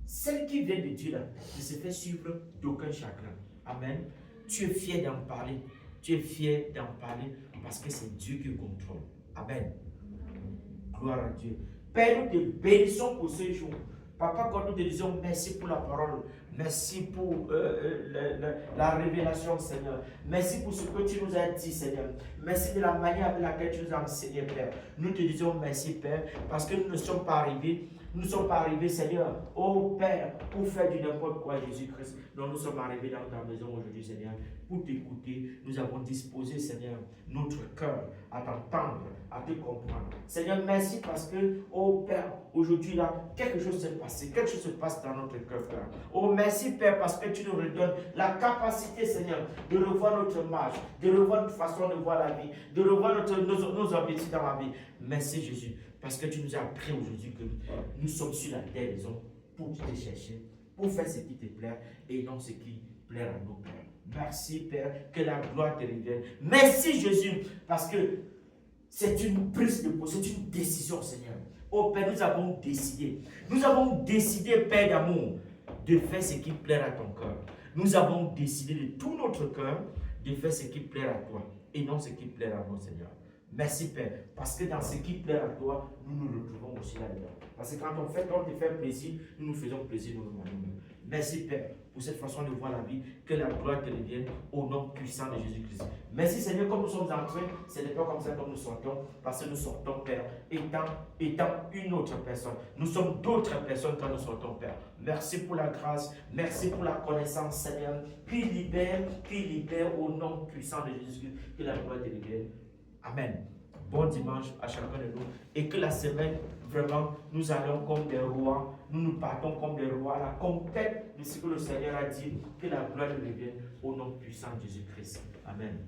Celle qui vient de Dieu là, ne se fait suivre d'aucun chagrin. Amen. Tu es fier d'en parler. Tu es fier d'en parler parce que c'est Dieu qui contrôle. Amen. Gloire à Dieu. Père, nous te bénissons pour ce jour. Papa, quand nous te disons merci pour la parole, merci pour la révélation, Seigneur. Merci pour ce que tu nous as dit, Seigneur. Merci de la manière avec laquelle tu nous as enseigné, Père. Nous te disons merci, Père, parce que nous ne sommes pas arrivés Nous ne sommes pas arrivés, Seigneur, oh Père, pour faire du n'importe quoi, Jésus-Christ. Non, nous sommes arrivés dans ta maison aujourd'hui, Seigneur, pour t'écouter. Nous avons disposé, Seigneur, notre cœur à t'entendre, à te comprendre. Seigneur, merci parce que, oh Père, aujourd'hui là, quelque chose s'est passé, quelque chose se passe dans notre cœur, Père. Oh merci, Père, parce que tu nous redonnes la capacité, Seigneur, de revoir notre marche, de revoir notre façon de voir la vie, de revoir nos objectifs dans la vie. Merci, Jésus, parce que tu nous as appris aujourd'hui que nous sommes sur la terre, disons, pour te chercher, pour faire ce qui te plaît et non ce qui plaît à nos pères. Merci, Père, que la gloire te revienne. Merci, Jésus, parce que c'est une prise de position, c'est une décision, Seigneur. Oh Père, nous avons décidé, Père d'amour, de faire ce qui plaît à ton cœur. Nous avons décidé de tout notre cœur de faire ce qui plaît à toi et non ce qui plaît à nous, Seigneur. Merci, Père, parce que dans ce qui plaît à toi, nous nous retrouvons aussi là-dedans. Parce que quand on te fait plaisir, nous nous faisons plaisir nous-mêmes. Merci, Père, pour cette façon de voir la vie, que la gloire te revienne au nom puissant de Jésus-Christ. Merci, Seigneur, comme nous sommes entrés, ce n'est pas comme ça que nous sortons, parce que nous sortons, Père, étant une autre personne. Nous sommes d'autres personnes quand nous sortons, Père. Merci pour la grâce, merci pour la connaissance, Seigneur, qui libère au nom puissant de Jésus-Christ, que la gloire te revienne. Amen. Bon dimanche à chacun de nous. Et que la semaine, vraiment, nous allons comme des rois. Nous partons comme des rois à la conquête de ce que le Seigneur a dit. Que la gloire nous revienne au nom puissant de Jésus-Christ. Amen.